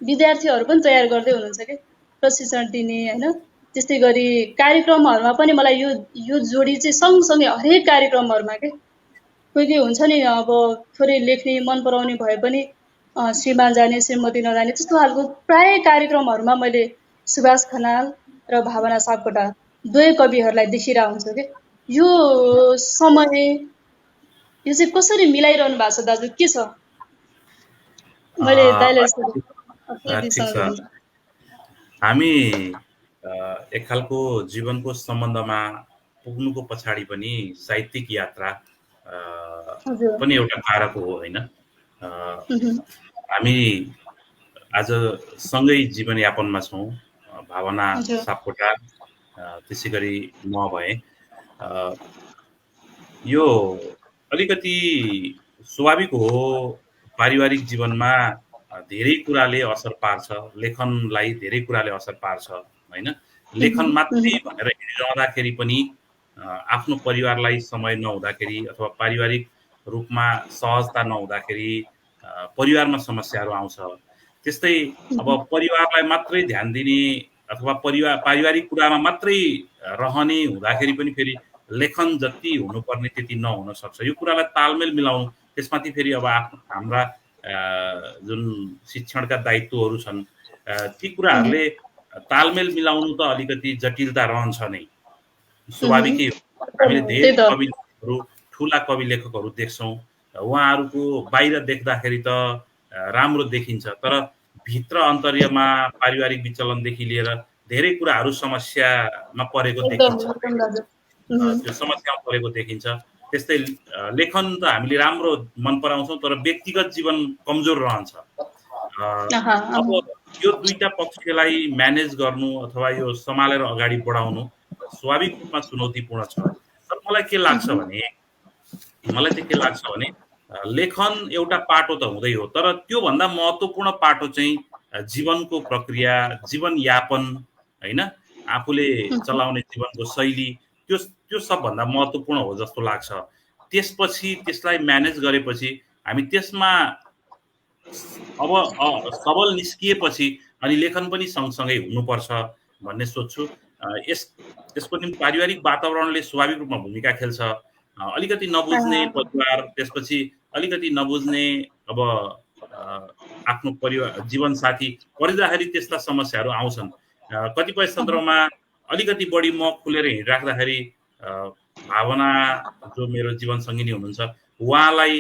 विद्यार्थीहरू पनि तयार गर्दै हुनुहुन्छ कि प्रशिक्षण दिने होइन। त्यस्तै गरी कार्यक्रमहरूमा पनि मलाई यो जोडी चाहिँ सँगसँगै हरेक कार्यक्रमहरूमा के कोही हुन्छ नि अब थोरै लेख्ने मन पराउने भए पनि श्रीमान जाने श्रीमती नजाने त्यस्तो खालको प्राय कार्यक्रमहरूमा मैले सुभाष खनाल र भावना सापकोटा दुवै कविहरूलाई देखिरहेको हुन्छु कि यो समय यो चाहिँ कसरी मिलाइरहनु भएको छ दाजु, के छ? मैले दाइलाई ठिक छ। हामी एक खालको जीवनको सम्बन्धमा पुग्नुको पछाडि पनि साहित्यिक यात्रा पनि एउटा कारक हो होइन। हामी आज सँगै जीवनयापनमा छौँ। भावना सापकोटा त्यसै गरी म भएँ। यो अलिकति स्वाभाविक हो, पारिवारिक जीवनमा धेरै कुराले असर पार्छ, लेखनलाई धेरै कुराले असर पार्छ होइन। लेखन मात्रै भनेर हिँडिरहँदाखेरि पनि आफ्नो परिवारलाई समय नहुँदाखेरि अथवा पारिवारिक रूपमा सहजता नहुँदाखेरि परिवारमा समस्याहरू आउँछ। त्यस्तै अब परिवारलाई मात्रै ध्यान दिने अथवा पारिवारिक कुरामा मात्रै रहने हुँदाखेरि पनि फेरि लेखन जति हुनुपर्ने त्यति नहुन सक्छ। यो कुरालाई तालमेल मिलाउनु, त्यसमाथि फेरि अब हाम्रा जुन शिक्षणका दायित्वहरू छन् ती कुराहरूले तालमेल मिलाउनु त अलिकति जटिलता रहन्छ नै, स्वाभाविकै हो। हामीले धेरै कविहरू, ठुला कवि लेखकहरू देख्छौँ, उहाँहरूको बाहिर देख्दाखेरि त राम्रो देखिन्छ, तर भित्र अन्तर्यमा पारिवारिक विचलनदेखि लिएर धेरै कुराहरू समस्यामा परेको देखिन्छ, त्यो समस्यामा परेको देखिन्छ। त्यस्तै लेखन त हामीले राम्रो मन पराउँछौँ, तर व्यक्तिगत जीवन कमजोर रहन्छ। अब यो दुईटा पक्षलाई म्यानेज गर्नु अथवा यो सम्हालेर अगाडि बढाउनु स्वाभाविक रूपमा चुनौतीपूर्ण छ। तर मलाई के लाग्छ भने लेखन एउटा पाटो त हुँदै हो, तर त्योभन्दा महत्त्वपूर्ण पाटो चाहिँ जीवनको प्रक्रिया, जीवनयापन होइन, आफूले चलाउने जीवनको शैली, त्यो सबभन्दा महत्त्वपूर्ण हो जस्तो लाग्छ। त्यसपछि त्यसलाई म्यानेज गरेपछि हामी त्यसमा अब सबल निस्किएपछि अनि लेखन पनि सँगसँगै हुनुपर्छ भन्ने सोच्छु। यसको निम्ति पारिवारिक वातावरणले स्वाभाविक रूपमा भूमिका खेल्छ। अलिकति नबुझ्ने परिवार, त्यसपछि अलिकति नबुझ्ने अब आफ्नो परिवार जीवनसाथी परिदाखेरि त्यस्ता समस्याहरू आउँछन्। कतिपय सन्दर्भमा अलिकति बढी म खुलेर हिँडिराख्दाखेरि भावना जो मेरो जीवनसङ्गिनी हुनुहुन्छ उहाँलाई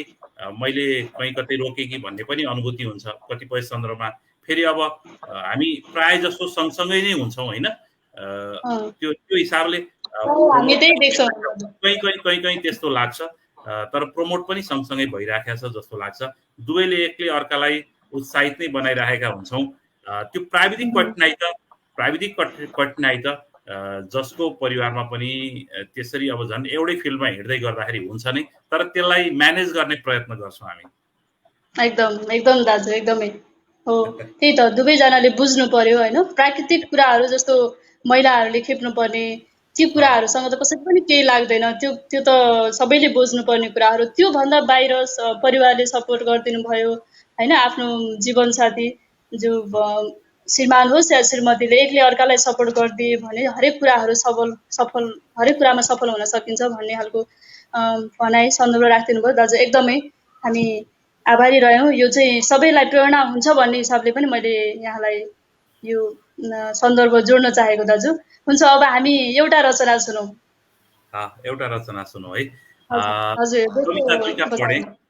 मैले कहीँ कतै रोकेँ कि भन्ने पनि अनुभूति हुन्छ कतिपय सन्दर्भमा। फेरि अब हामी प्राय जसो सँगसँगै नै हुन्छौँ होइन, त्यो हिसाबले कहीँ त्यस्तो लाग्छ, तर प्रमोट पनि सँगसँगै भइराखेको छ जस्तो लाग्छ। दुवैले एकले अर्कालाई उत्साहित नै बनाइराखेका हुन्छौँ। त्यो प्राविधिक कठिनाइ त जसको परिवारमा पनि त्यसरी अब झन् एउटै फिल्डमा हिँड्दै गर्दाखेरि हुन्छ नै, तर त्यसलाई म्यानेज गर्ने प्रयत्न गर्छौँ हामी। एकदम दाजु, एकदमै हो। त्यही त दुवैजनाले बुझ्नु पर्यो होइन। प्राकृतिक कुराहरू जस्तो महिलाहरूले खेप्नु पर्ने ती कुराहरूसँग त कसै पनि केही लाग्दैन, त्यो त सबैले बुझ्नुपर्ने कुराहरू। त्योभन्दा बाहिर परिवारले सपोर्ट गरिदिनु भयो होइन, आफ्नो जीवनसाथी जो श्रीमान होस् या श्रीमतीले एकले अर्कालाई सपोर्ट गरिदिए भने हरेक कुराहरू हरेक कुरामा सफल हुन सकिन्छ भन्ने खालको भनाइ सन्दर्भ राखिदिनु भयो दाजु। एकदमै हामी आभारी रह्यौँ। यो चाहिँ सबैलाई प्रेरणा हुन्छ भन्ने हिसाबले पनि मैले यहाँलाई यो सन्दर्भ जोड्न चाहेको दाजु। हुन्छ, अब हामी एउटा रचना सुनौँ है।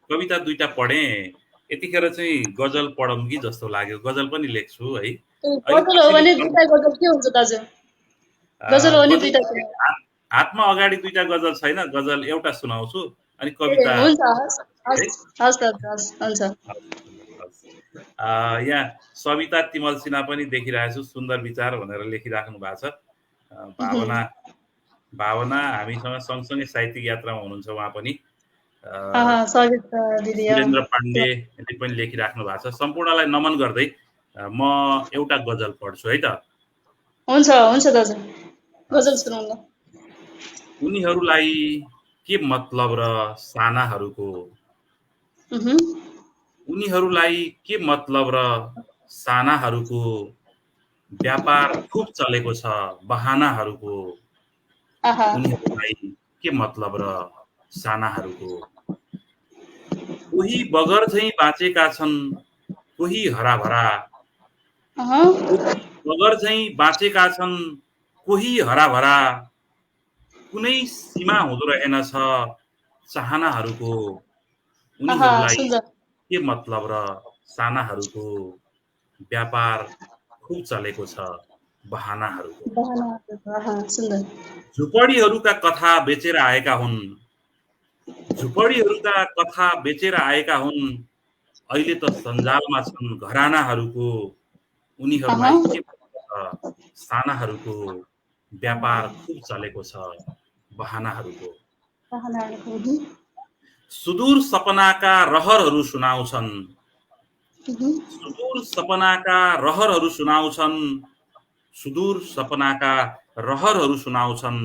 कविता दुईटा पढेँ, यतिखेर चाहिँ गजल पढौँ कि जस्तो लाग्यो। गजल पनि लेख्छु है। हातमा अगाडि दुईटा गजल छैन, गजल एउटा सुनाउँछु अनि कविता। यहाँ सविता तिमल सिन्हा पनि देखिरहेको छु, सुन्दर विचार भनेर लेखिराख्नु भएको छ। भावना हामीसँग सँगसँगै साहित्यिक यात्रामा हुनुहुन्छ उहाँ पनि। सुरेन्द्र पाण्डेले पनि लेखिराख्नु भएको छ। सम्पूर्णलाई नमन गर्दै म एउटा गजल पढ्छु है त। हुन्छ दाजु, गजल सुनाउनु। उनीहरूलाई के मतलब र सानाहरूको, उनीहरूलाई के मतलब र सानाहरूको व्यापार खुब चलेको छ बहानाहरूको, उनीहरूलाई के मतलब र सानाहरूको। कोही बगर झैँ बाँचेका छन्, कोही हराभरा, बगर झैँ बाँचेका छन्, कोही हराभरा। कुनै सीमा हुँदो रहेनछ चाहनाहरूको, उनीहरूलाई के मतलब र सानाहरूको। व्यापार खुब चलेको छ बहानाहरूको। झुपडीहरूका कथा बेचेर आएका हुन्, झुपडीहरूका कथा बेचेर आएका हुन्। अहिले त सञ्जालमा छन् घरानाहरूको, उनीहरूलाई के मतलब छ सानाहरूको। व्यापार खुब चलेको छ बहानाहरूको। सुदूर सपनाका रहरहरू सुनाउँछन्, सुदूर सपनाका रहरहरू सुनाउँछन्, सुदूर सपनाका रहरहरू सुनाउँछन्।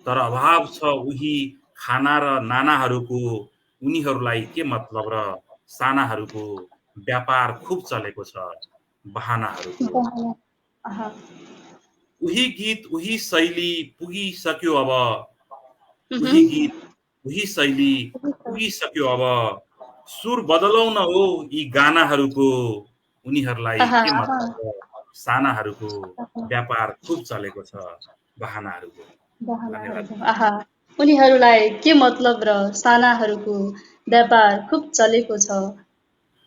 तर अभाव छ उही खाना र नानाहरूको, उनीहरूलाई के मतलब र सानाहरूको। व्यापार खुब चलेको छ बहानाहरूको। उही गीत उही शैली पुगिसक्यो अब, उही गीत उही शैली पुगिसक्यो अब। सुर बदलौँ न हो यी गानाहरूको, उनीहरूलाई के मतलब सानाहरूको। व्यापार खुब चलेको छ बहानाहरूको। धन्यवाद। उनीहरूलाई के मतलब र सानाहरूको। व्यापार खुब चलेको छ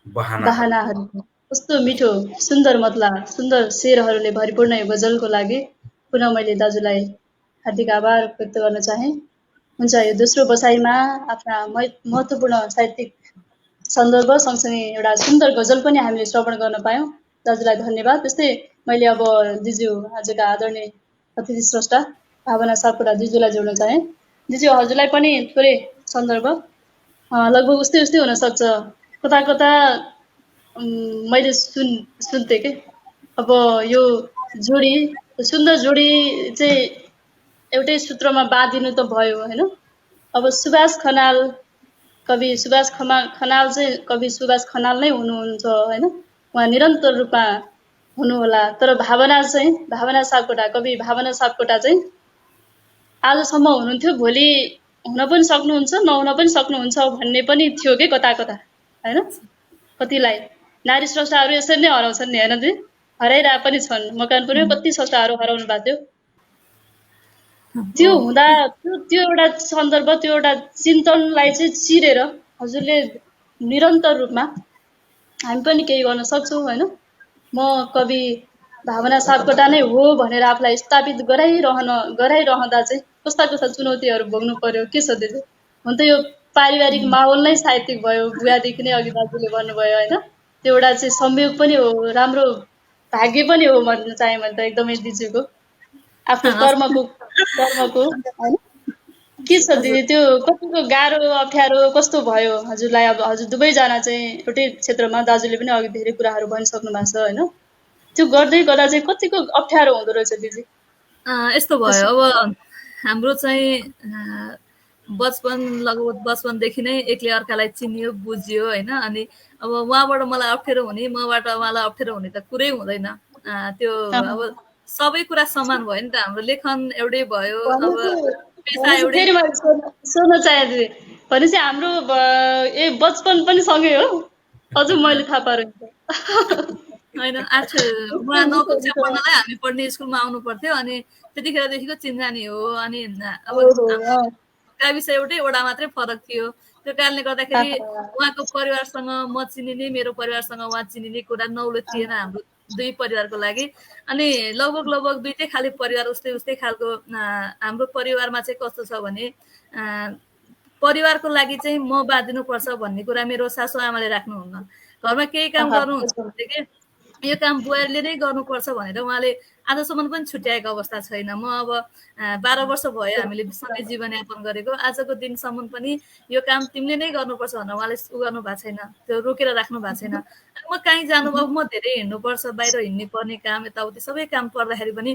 बहानाहरूको। कस्तो मिठो सुन्दर मतला सुन्दर शेरहरूले भरिपूर्ण यो गजलको लागि पुनः मैले दाजुलाई हार्दिक आभार व्यक्त गर्न चाहे। हुन्छ, यो दोस्रो बसाइमा आफ्ना महत्त्वपूर्ण साहित्यिक सन्दर्भ सँगसँगै एउटा सुन्दर गजल पनि हामीले श्रवण गर्न पायौँ। दाजुलाई धन्यवाद। त्यस्तै मैले अब दिजु आजका आदरणीय अतिथि स्रष्टा भावना सापकोटा दिजुलाई जोड्न चाहे। दिजु, हजुरलाई पनि थोरै सन्दर्भ लगभग उस्तै उस्तै हुनसक्छ, कता कता मैले सुन्थेँ कि अब यो जोडी सुन्दर जोडी चाहिँ एउटै सूत्रमा बाँधिनु त भयो होइन। अब सुभाष खनाल कवि सुभाष खनाल चाहिँ कवि सुभाष खनाल नै हुनुहुन्छ होइन, उहाँ निरन्तर रूपमा हुनुहोला। तर भावना सापकोटा कवि भावना सापकोटा चाहिँ आजसम्म हुनुहुन्थ्यो, भोलि हुन पनि सक्नुहुन्छ नहुन पनि सक्नुहुन्छ भन्ने पनि थियो कि कता कता होइन। कतिलाई नारी स्रष्टाहरू यसरी नै हराउँछन् नि होइन, हराइरह पनि छन्। मकवानपुरमै कति स्रष्टाहरू हराउनु भएको थियो। त्यो हुँदा त्यो एउटा सन्दर्भ त्यो एउटा चिन्तनलाई चाहिँ चिरेर हजुरले निरन्तर रूपमा हामी पनि केही गर्न सक्छौँ होइन। म कवि भावना सापकोटा नै हो भनेर आफूलाई स्थापित गराइरहँदा चाहिँ कस्ता कस्ता चुनौतीहरू भोग्नु पर्यो के छ दिदी? हुन त यो पारिवारिक माहौल नै साहित्यिक भयो, बुवादेखि नै अघि दाजुले भन्नुभयो होइन। त्यो एउटा चाहिँ संयोग पनि हो, राम्रो भाग्य पनि हो भन्न चाहे भने त एकदमै दिजुको आफ्नो कर्मको होइन। के छ दिदी त्यो कतिको गाह्रो अप्ठ्यारो कस्तो भयो हजुरलाई? अब हजुर दुवैजना चाहिँ एउटै क्षेत्रमा, दाजुले पनि अघि धेरै कुराहरू भनिसक्नु भएको छ होइन। त्यो गर्दै गर्दा चाहिँ कतिको अप्ठ्यारो हुँदो रहेछ दिदी? यस्तो भयो, अब हाम्रो चाहिँ लगभग बचपनदेखि नै एकले अर्कालाई चिनियो बुझियो होइन। अनि अब उहाँबाट मलाई अप्ठ्यारो हुने मबाट उहाँलाई अप्ठ्यारो हुने त कुरै हुँदैन। त्यो अब सबै कुरा समान भयो नि त, हाम्रो लेखन एउटै भयो, अब पेसा एउटै। सोध्न चाहे दिदी भनेपछि हाम्रो बचपन पनि सँगै हो? हजुर मैले थाहा पाएँ होइन, उहाँ 9 कक्षा पढ्नलाई हामी पढ्ने स्कुलमा आउनु पर्थ्यो अनि त्यतिखेरदेखिको चिन्जानी हो। अनि अब गाविस एउटै वडा मात्रै फरक थियो। त्यो कारणले गर्दाखेरि उहाँको परिवारसँग म चिनिने, मेरो परिवारसँग उहाँ चिनिने कुरा नौलो थिएन हाम्रो दुई परिवारको लागि। अनि लगभग दुईटै खाले परिवार उस्तै खालको। हाम्रो परिवारमा चाहिँ कस्तो छ भने परिवारको लागि चाहिँ म बाँधिनुपर्छ भन्ने कुरा मेरो सासु आमाले राख्नुहुन्न। घरमा केही काम गर्नुहुन्छ भने कि यो काम बुहारीले नै गर्नुपर्छ भनेर उहाँले आजसम्म पनि छुट्याएको अवस्था छैन। म अब 12 वर्ष भयो हामीले सँगै जीवनयापन गरेको, आजको दिनसम्म पनि यो काम तिमीले नै गर्नुपर्छ भनेर उहाँले गर्नु भएको छैन, त्यो रोकेर राख्नु भएको छैन। म कहीँ जानु अब म धेरै हिँड्नुपर्छ, बाहिर हिँड्ने पर्ने काम यताउति सबै काम पर्दाखेरि पनि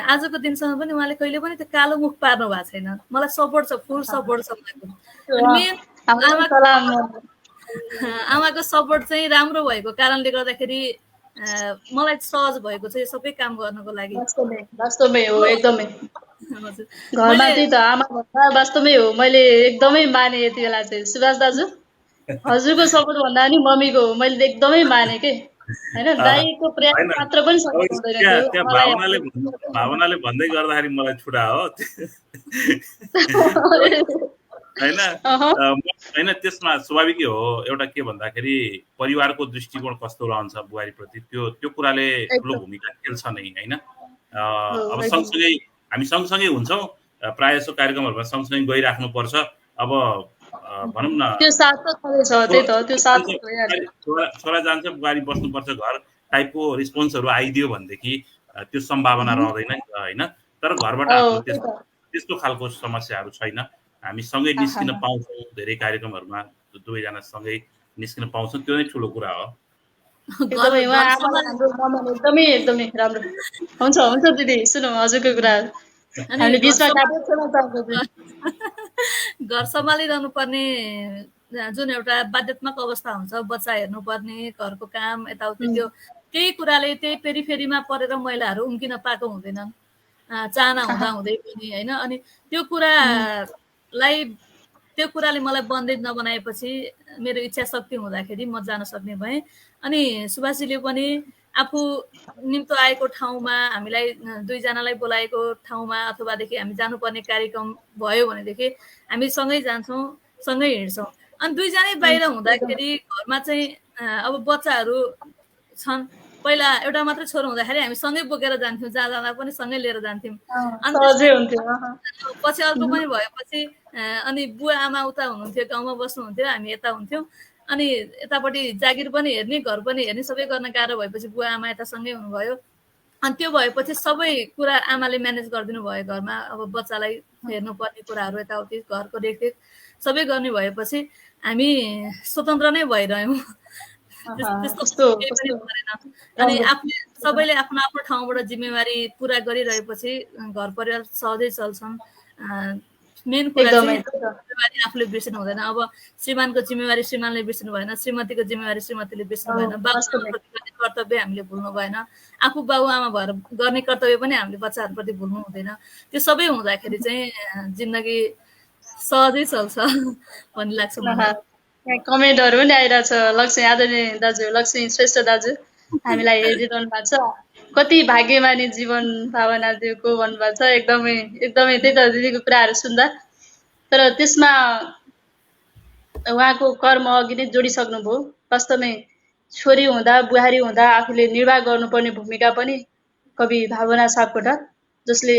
आजको दिनसम्म पनि उहाँले कहिले पनि त्यो कालो मुख पार्नु भएको छैन। मलाई सपोर्ट छ, फुल सपोर्ट छ उहाँको। आमाको सपोर्ट चाहिँ राम्रो भएको कारणले गर्दाखेरि मलाई सहज भएको छ यो सबै काम गर्नको लागि। वास्तवमै हो, एकदमै हजुर घरमा त्यही त आमा भन्दा वास्तवमै हो। मैले एकदमै माने यति बेला चाहिँ सुभाष दाजु, हजुरको सपोर्ट भन्दा नि मम्मीको हो। मैले एकदमै माने के होइन, दाइको प्रयास होइन, मात्र पनि सपोर्ट अब हुँदैन त्यहाँ त्यो त्यहाँ मलाई भावनाले भन्दै गर्दाखेरि मलाई छुटा हो होइन होइन, त्यसमा स्वाभाविकै हो। एउटा के भन्दाखेरि परिवारको दृष्टिकोण कस्तो रहन्छ बुहारीप्रति, त्यो कुराले ठुलो भूमिका खेल्छ नै होइन। अब सँगसँगै हामी सँगसँगै हुन्छौँ, प्रायः जसो कार्यक्रमहरूमा सँगसँगै गइराख्नुपर्छ। अब भनौँ न त्यो साथ त छँदैछ, त्यही त त्यो साथ छोरा जान्छ बुहारी बस्नुपर्छ घर टाइपको रिस्पोन्सहरू आइदियो भनेदेखि त्यो सम्भावना रहँदैन नि त होइन। तर घरबाट हाम्रो त्यस्तो खालको समस्याहरू छैन। हामी सँगै निस्किन पाउँछौँ, धेरै कार्यक्रमहरूमा दुवैजना सँगै निस्किन पाउँछौँ, त्यो नै ठुलो कुरा हो। एकदमै एकदमै राम्रो हुन्छ। हुन्छ दिदी सुनौ हजुरको कुरा हामीले बिचमा घर सम्हालिरहनु पर्ने जुन एउटा बाध्यात्मक अवस्था हुन्छ, बच्चा हेर्नुपर्ने, घरको काम यताउति, त्यही कुराले त्यही पेरिफेरीमा परेर महिलाहरू उम्किन पाएको हुँदैनन् चाहना हुँदा हुँदै पनि होइन। अनि त्यो कुराले मलाई बन्देज नबनाएपछि मेरो इच्छा शक्ति हुँदाखेरि म जान सक्ने भएँ। अनि सुभाषजीले पनि आफू निम्तो आएको ठाउँमा हामीलाई दुईजनालाई बोलाएको ठाउँमा अथवादेखि हामी जानुपर्ने कार्यक्रम भयो भनेदेखि हामी सँगै जान्छौँ, सँगै हिँड्छौँ। अनि दुईजनै बाहिर हुँदाखेरि घरमा चाहिँ अब बच्चाहरू छन्, पहिला एउटा मात्रै छोरो हुँदाखेरि हामी सँगै बोकेर जान्थ्यौँ, जहाँ जाँदा पनि सँगै लिएर जान्थ्यौँ। अनि पछि अर्को पनि भएपछि अनि बुवा आमा उता हुनुहुन्थ्यो, गाउँमा बस्नुहुन्थ्यो, हामी यता हुन्थ्यौँ। अनि यतापट्टि जागिर पनि हेर्ने, घर पनि हेर्ने, सबै गर्न गाह्रो भएपछि बुवा आमा यता सँगै हुनुभयो। अनि त्यो भएपछि सबै कुरा आमाले म्यानेज गरिदिनु भयो घरमा। अब बच्चालाई हेर्नुपर्ने कुराहरू यताउति, घरको रेखदेख सबै गर्ने भएपछि हामी स्वतन्त्र नै भइरह्यौँ। त्यस्तो केही पनि परेन। अनि सबैले आफ्नो आफ्नो ठाउँबाट जिम्मेवारी पुरा गरिरहेपछि घर परिवार सहजै चल्छन्। मेन कुरा चाहिँ जिम्मेवारी आफूले बिर्सिनु हुँदैन। अब श्रीमानको जिम्मेवारी श्रीमानले बिर्सिनु भएन, श्रीमतीको जिम्मेवारी श्रीमतीले बिर्सिनु भएन, बाबुआमाप्रति गर्ने कर्तव्य हामीले भुल्नु भएन, आफू बाबुआमा भएर गर्ने कर्तव्य पनि हामीले बच्चाहरूप्रति भुल्नु हुँदैन। त्यो सबै हुँदाखेरि चाहिँ जिन्दगी सहजै चल्छ भन्ने लाग्छ मलाई। कमेन्टहरू पनि आइरहेछ। लक्ष्मी आदरणीय दाजु, लक्ष्मी श्रेष्ठ दाजु हामीलाई हेरिरहनु भएको छ। कति भाग्यमानी जीवन भावना दिएको भन्नुभएको छ। एकदमै एकदमै त्यही त दिदीको कुराहरू सुन्दा। तर त्यसमा उहाँको कर्म अघि नै जोडिसक्नुभयो। वास्तवमै छोरी हुँदा बुहारी हुँदा आफूले निर्वाह गर्नुपर्ने भूमिका पनि कवि भावना सापकोटा, जसले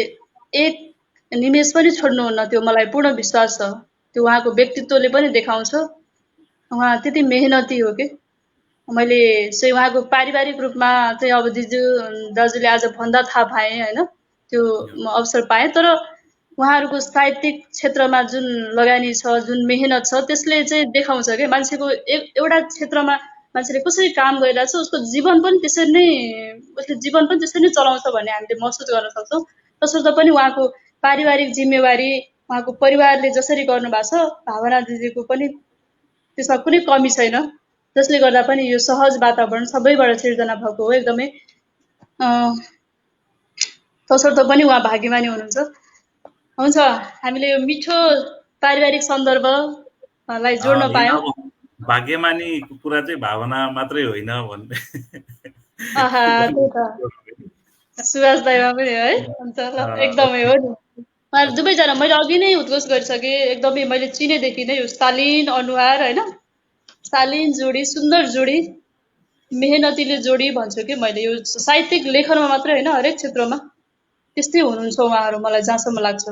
एक निमेष पनि छोड्नुहुन्न, त्यो मलाई पूर्ण विश्वास छ। त्यो उहाँको व्यक्तित्वले पनि देखाउँछ। उहाँ त्यति मेहनती हो कि मैले चाहिँ उहाँको पारिवारिक रूपमा चाहिँ अब दाजुले आज भन्दा थाहा पाएँ होइन, त्यो अवसर पाएँ। तर उहाँहरूको साहित्यिक क्षेत्रमा जुन लगानी छ, जुन मेहनत छ, त्यसले चाहिँ देखाउँछ कि मान्छेको एउटा क्षेत्रमा मान्छेले कसरी काम गरिरहेछ, उसको जीवन पनि त्यसरी नै चलाउँछ भन्ने हामीले महसुस गर्न सक्छौँ। तसर्थ पनि उहाँको पारिवारिक जिम्मेवारी उहाँको परिवारले जसरी गर्नुभएको छ, भावना दिदीको पनि त्यसमा कुनै कमी छैन। जसले गर्दा पनि यो सहज वातावरण सबैबाट सिर्जना भएको हो। एकदमै तसर्थ पनि उहाँ भाग्यमानी हुनुहुन्छ। हुन्छ, हामीले यो मिठो पारिवारिक सन्दर्भलाई जोड्न पायौँ। भाग्यमानी कुरा चाहिँ भावना मात्रै होइन भन्ने सुभाष दाइमा पनि है। हुन्छ ल, एकदमै हो नि। उहाँहरू दुवैजना मैले अघि नै उद्घोष गरिसकेँ। एकदमै मैले चिनेदेखि नै शालीन अनुहार होइन, शालीन जोडी, सुन्दर जोडी, मेहनतीले जोडी भन्छु कि मैले। यो साहित्यिक लेखनमा मात्रै होइन, हरेक क्षेत्रमा त्यस्तै हुनुहुन्छ उहाँहरू, मलाई जहाँसम्म लाग्छ।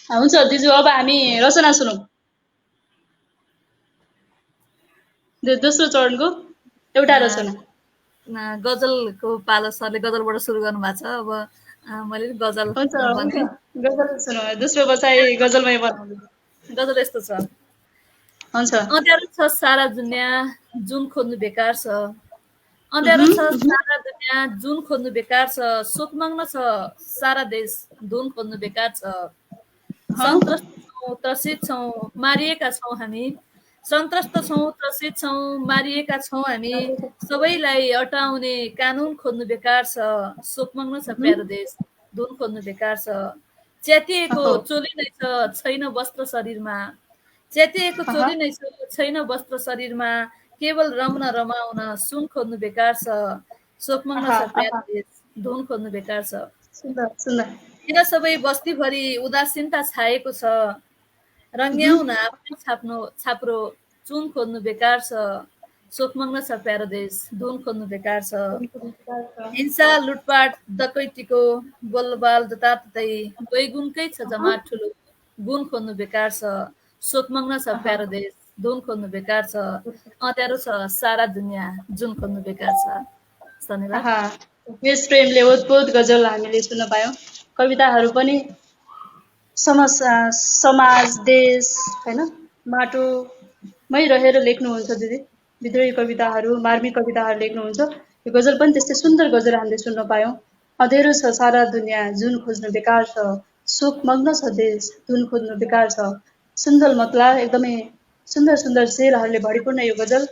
हुन्छ दिजु, अब हामी रचना सुनौँ। दोस्रो चरणको एउटा रचना गजलको पालो सरले गजलबाट सुरु गर्नु भएको छ। अब मैले गजल सुनौँ। दोस्रो बसाइ गजलमै बनाउँछु। गजल यस्तो छ। हुन्छ। अँध्यारो छ सारा दुनियाँ, जुन खोज्नु बेकार छ। अँध्यारो छ सारा दुनियाँ, जुन खोज्नु बेकार छ। शोकमग्न छ सारा देश, धुन खोज्नु बेकार छ। सन्त्रस्त छौँ, त्रसित छौँ, मारिएका छौँ हामी। सन्त्रस्त छौँ, त्रसित छौँ, मारिएका छौँ हामी। सबैलाई अटाउने कानुन खोज्नु बेकार छ। शोकमग्न छ प्यारो देश, धुन खोज्नु बेकार छ। च्यातिएको चोली नै छ, छैन वस्त्र शरीरमा। च्यातिएको चोली नै छ, छैन वस्त्र शरीरमा। केवल रम्न रमाउन सुन खोज्नु बेकार छ। शोकमग्न छ प्यारो देश, धुन खोज्नु बेकार छ। किन सबै बस्तीभरि उदासीनता छाएको छ। रङ्ग्याउन आफ्नै छाप्रो चुन खोज्नु बेकार छ। शोकमग्न छ प्यारो देश, धुन खोज्नु बेकार छ। हिंसा, लुटपाट, डकैतीको बोलबाल जताततै वैगुणकै छ जमात ठुलो, गुण खोज्नु बेकार छ। शोकमग्न छ प्यारो देश, धुन खोज्नु बेकार छ। अँध्यारो छ सारा दुनियाँ, जुन खोज्नु बेकार छ। धन्यवाद। यस प्रेमले ओतपोत गजल हामीले सुन्न पायौँ। कविताहरू पनि समाज, देश हैन, माटोमै रहेर लेख्नुहुन्छ दिदी। विद्रोही कविताहरू, मार्मिक कविताहरू लेख्नुहुन्छ। यो गजल पनि त्यस्तै सुन्दर गजल हामीले सुन्न पायौँ। अँधेरो छ सारा दुनियाँ, जुन खोज्नु बेकार छ। शोकमग्न छ देश, धुन खोज्नु बेकार छ। सुन्दर मतला, एकदमै सुन्दर सुन्दर शेरहरूले भरिपूर्ण यो गजल।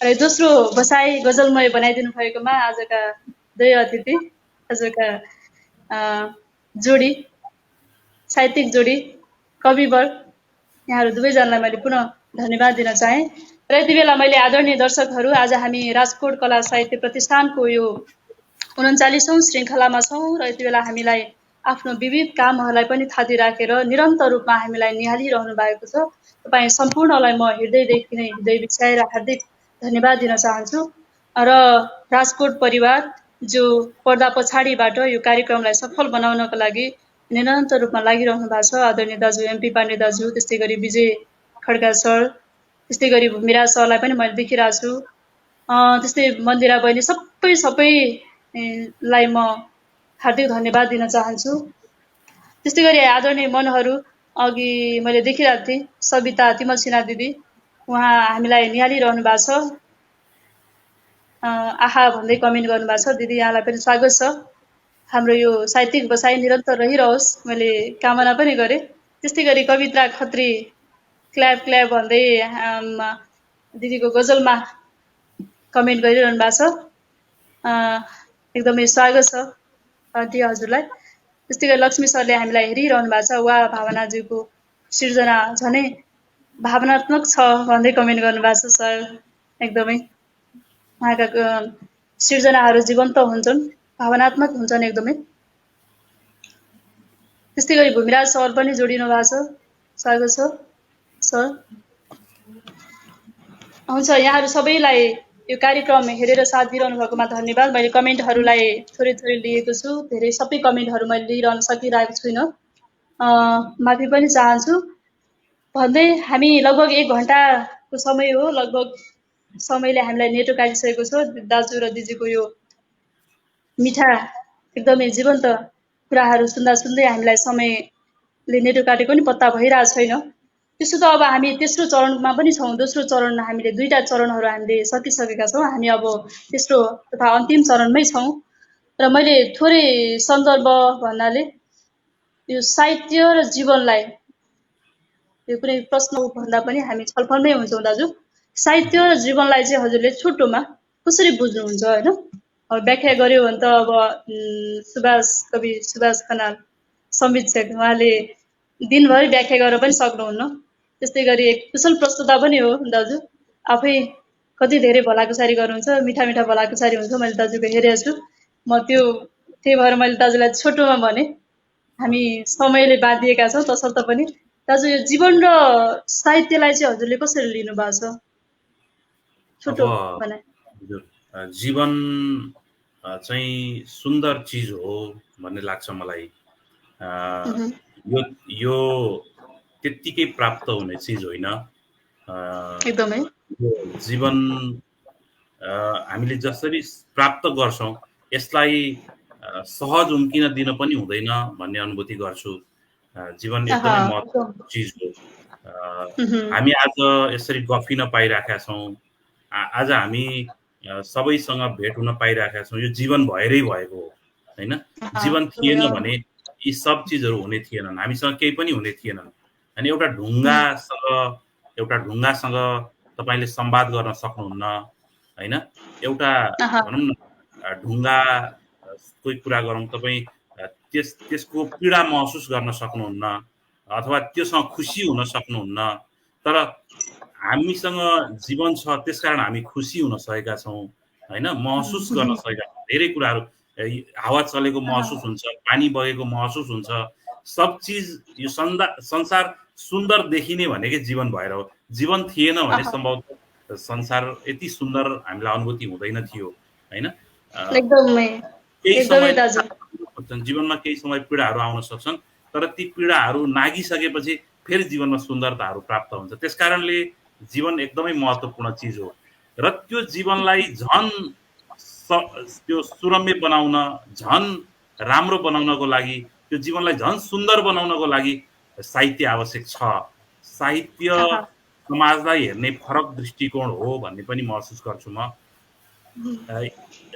र दोस्रो बसाई गजलमय बनाइदिनु भएकोमा आजका दुई अतिथि, आजका जोडी, साहित्यिक जोडी कविवर, यहाँहरू दुवैजनालाई मैले पुनः धन्यवाद दिन चाहेँ। र यति बेला मैले आदरणीय दर्शकहरू, आज हामी राजकोट कला साहित्य प्रतिष्ठानको यो 39औं श्रृङ्खलामा छौँ र यति बेला हामीलाई आफ्नो विविध कामहरूलाई पनि थाती राखेर निरन्तर रूपमा हामीलाई निहालिरहनु भएको छ। तपाईँ सम्पूर्णलाई म हृदयदेखि नै हृदय बिछ्याएर हार्दिक धन्यवाद दिन चाहन्छु। र राजकोट परिवार जो पर्दा पछाडिबाट यो कार्यक्रमलाई सफल बनाउनको लागि निरन्तर रूपमा लागिरहनु भएको छ। आदरणीय दाजु MP पाण्डे दाजु, त्यस्तै गरी विजय खड्का सर, त्यस्तै गरी भूमिराज सरलाई पनि मैले देखिरहेको छु। त्यस्तै मन्दिरा बहिनी, सबैलाई म हार्दिक धन्यवाद दिन चाहन्छु। त्यस्तै गरी आदरणीय मनहरू, अघि मैले देखिरहेको थिएँ सविता तिमल सिन्हा दिदी, उहाँ हामीलाई निहालिरहनु भएको छ। आहा भन्दै कमेन्ट गर्नुभएको छ। दिदी यहाँलाई पनि स्वागत छ। हाम्रो यो साहित्यिक बसाइ निरन्तर रहिरहोस् मैले कामना पनि गरेँ। त्यस्तै गरी कविता खत्री क्ल्याप क्ल्याप भन्दै दिदीको गजलमा कमेन्ट गरिरहनु भएको छ। एकदमै स्वागत छ आन्टी हजुरलाई। त्यस्तै गरी लक्ष्मी सरले हामीलाई हेरिरहनु भएको छ। वा भावनाज्यूको सिर्जना झनै भावनात्मक छ भन्दै कमेन्ट गर्नुभएको छ सर। एकदमै उहाँका सिर्जनाहरू जीवन्त हुन्छन्, भावनात्मक हुन्छन् एकदमै। त्यस्तै गरी भूमिराज सर पनि जोडिनु भएको छ, स्वागत छ सर। हुन्छ, यहाँहरू सबैलाई यो कार्यक्रम हेरेर साथ दिइरहनु भएकोमा धन्यवाद। मैले कमेन्टहरूलाई थोरै थोरै लिएको छु, धेरै सबै कमेन्टहरू मैले लिइरहन सकिरहेको छुइनँ, माफी पनि चाहन्छु। भन्दै हामी लगभग 1 घण्टाको समय हो, लगभग समयले हामीलाई नेटो काटिसकेको छ। दाजु र दिदीको यो मिठा एकदमै जीवन्त कुराहरू सुन्दा सुन्दै हामीलाई समयले नेटो काटेको पनि पत्ता भइरहेको छैन। त्यसो त अब हामी तेस्रो चरणमा पनि छौँ। दोस्रो चरण हामीले 2टा चरणहरू हामीले सकिसकेका छौँ। हामी अब तेस्रो तथा अन्तिम चरणमै छौँ। र मैले थोरै सन्दर्भ भन्नाले यो साहित्य र जीवनलाई, यो कुनै प्रश्न भन्दा पनि हामी छलफलमै हुन्छौँ दाजु। साहित्य र जीवनलाई चाहिँ हजुरले छोटोमा कसरी बुझ्नुहुन्छ हैन? अब व्याख्या गर्यो भने त अब कवि सुभाष खनाल समीक्षक, उहाँले दिनभरि व्याख्या गरेर पनि सक्नुहुन्न। त्यस्तै गरी एक कुशल प्रस्तुता पनि हो दाजु, आफै कति धेरै भलाकुसारी गर्नुहुन्छ, मिठा मिठा भलाकुसारी हुन्छ, मैले दाजुको हेरेको छु। म त्यही भएर मैले दाजुलाई छोटोमा भने। हामी समयले बाँधिएका छौँ, तसर्थ पनि दाजु यो जीवन र साहित्यलाई चाहिँ हजुरले कसरी लिनु भएको छ? छोटो भने। जीवन चाहिँ सुन्दर चिज हो भन्ने लाग्छ मलाई। यो त्यत्तिकै प्राप्त हुने चिज होइन। एकदमै जीवन हामीले जसरी प्राप्त गर्छौँ यसलाई सहज उम्किन दिन पनि हुँदैन भन्ने अनुभूति गर्छु। जीवन एकदमै महत्त्वपूर्ण चिज हो। हामी आज यसरी गफिन पाइरहेका छौँ, आज हामी सबैसँग भेट हुन पाइरहेका छौँ, यो जीवन भएरै भएको हो हैन? जीवन थिएन भने यी सब चिजहरू हुने थिएनन्, हामीसँग केही पनि हुने थिएनन्। अनि एउटा ढुङ्गासँग तपाईले संवाद गर्न सक्नुहुन्न हैन। एउटा भनौँ न ढुङ्गा कोही कुरा गरौँ, तपाईँ त्यसको पीडा महसुस गर्न सक्नुहुन्न अथवा त्योसँग खुसी हुन सक्नुहुन्न, तर हामीसँग जीवन छ त्यसकारण हामी खुसी हुन सकेका छौँ हैन, महसुस गर्न सकेका छौँ। धेरै कुराहरू हावा चलेको महसुस हुन्छ, पानी बगेको महसुस हुन्छ, सब चिज यो संसार सुन्दर देखिने भनेकै जीवन भएर हो। जीवन थिएन भने सम्भवतः संसार यति सुन्दर हामीलाई अनुभूति हुँदैन थियो हैन। जीवनमा केही समय पीडाहरू आउन सक्छन्, तर ती पीडाहरू नागिसकेपछि फेरि जीवनमा सुन्दरताहरू प्राप्त हुन्छ। त्यसकारणले जीवन एकदमै महत्त्वपूर्ण चिज हो र त्यो जीवनलाई झन् त्यो सुरम्य बनाउन, झन् राम्रो बनाउनको लागि, त्यो जीवनलाई झन् सुन्दर बनाउनको लागि साहित्य आवश्यक छ। साहित्य समाजलाई हेर्ने फरक दृष्टिकोण हो भन्ने पनि महसुस गर्छु म।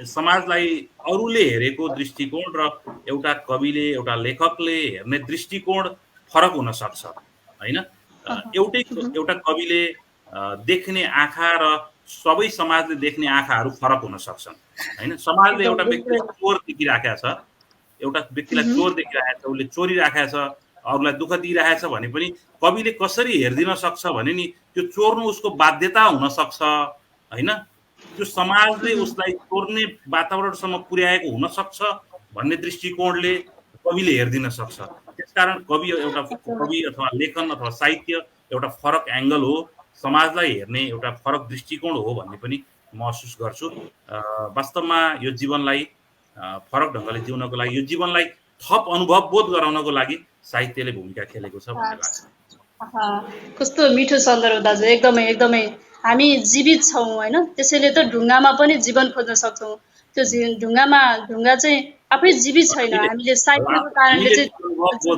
समाजलाई अरूले हेरेको दृष्टिकोण र एउटा कविले, एउटा लेखकले हेर्ने दृष्टिकोण फरक हुन सक्छ हैन। एउटा कविले देख्ने आँखा र सबै समाजले देख्ने आँखाहरू फरक हुन सक्छन् हैन। समाजले एउटा व्यक्तिलाई चोर देखिराखेको छ, एउटा व्यक्तिलाई चोर देखिराखेको छ, उसले चोरी राखेको छ, अरूलाई दुःख दिइरहेछ भने पनि कविले कसरी हेरिदिन सक्छ भने नि त्यो चोर्नु उसको बाध्यता हुन सक्छ हैन। त्यो समाजले उसलाई चोर्ने वातावरणसम्म पुर्याएको हुन सक्छ भन्ने दृष्टिकोणले कविले हेरिदिन सक्छ। त्यसकारण कवि अथवा लेखन अथवा साहित्य एउटा फरक एङ्गल हो, समाजलाई हेर्ने एउटा फरक दृष्टिकोण हो भन्ने पनि महसुस गर्छु। वास्तवमा यो जीवनलाई फरक ढङ्गले जिउनको लागि, यो जीवनलाई थप अनुभव बोध गराउनको लागि साहित्यले भूमिका खेलेको छ भन्ने लाग्छ। कस्तो मिठो सन्दर्भ दाजु, एकदमै एकदमै हामी जीवित छौँ होइन, त्यसैले त ढुङ्गामा पनि जीवन खोज्न सक्छौँ। त्यो ढुङ्गा चाहिँ आफै जीवित छैन, हामीले साहित्यको कारणले चाहिँ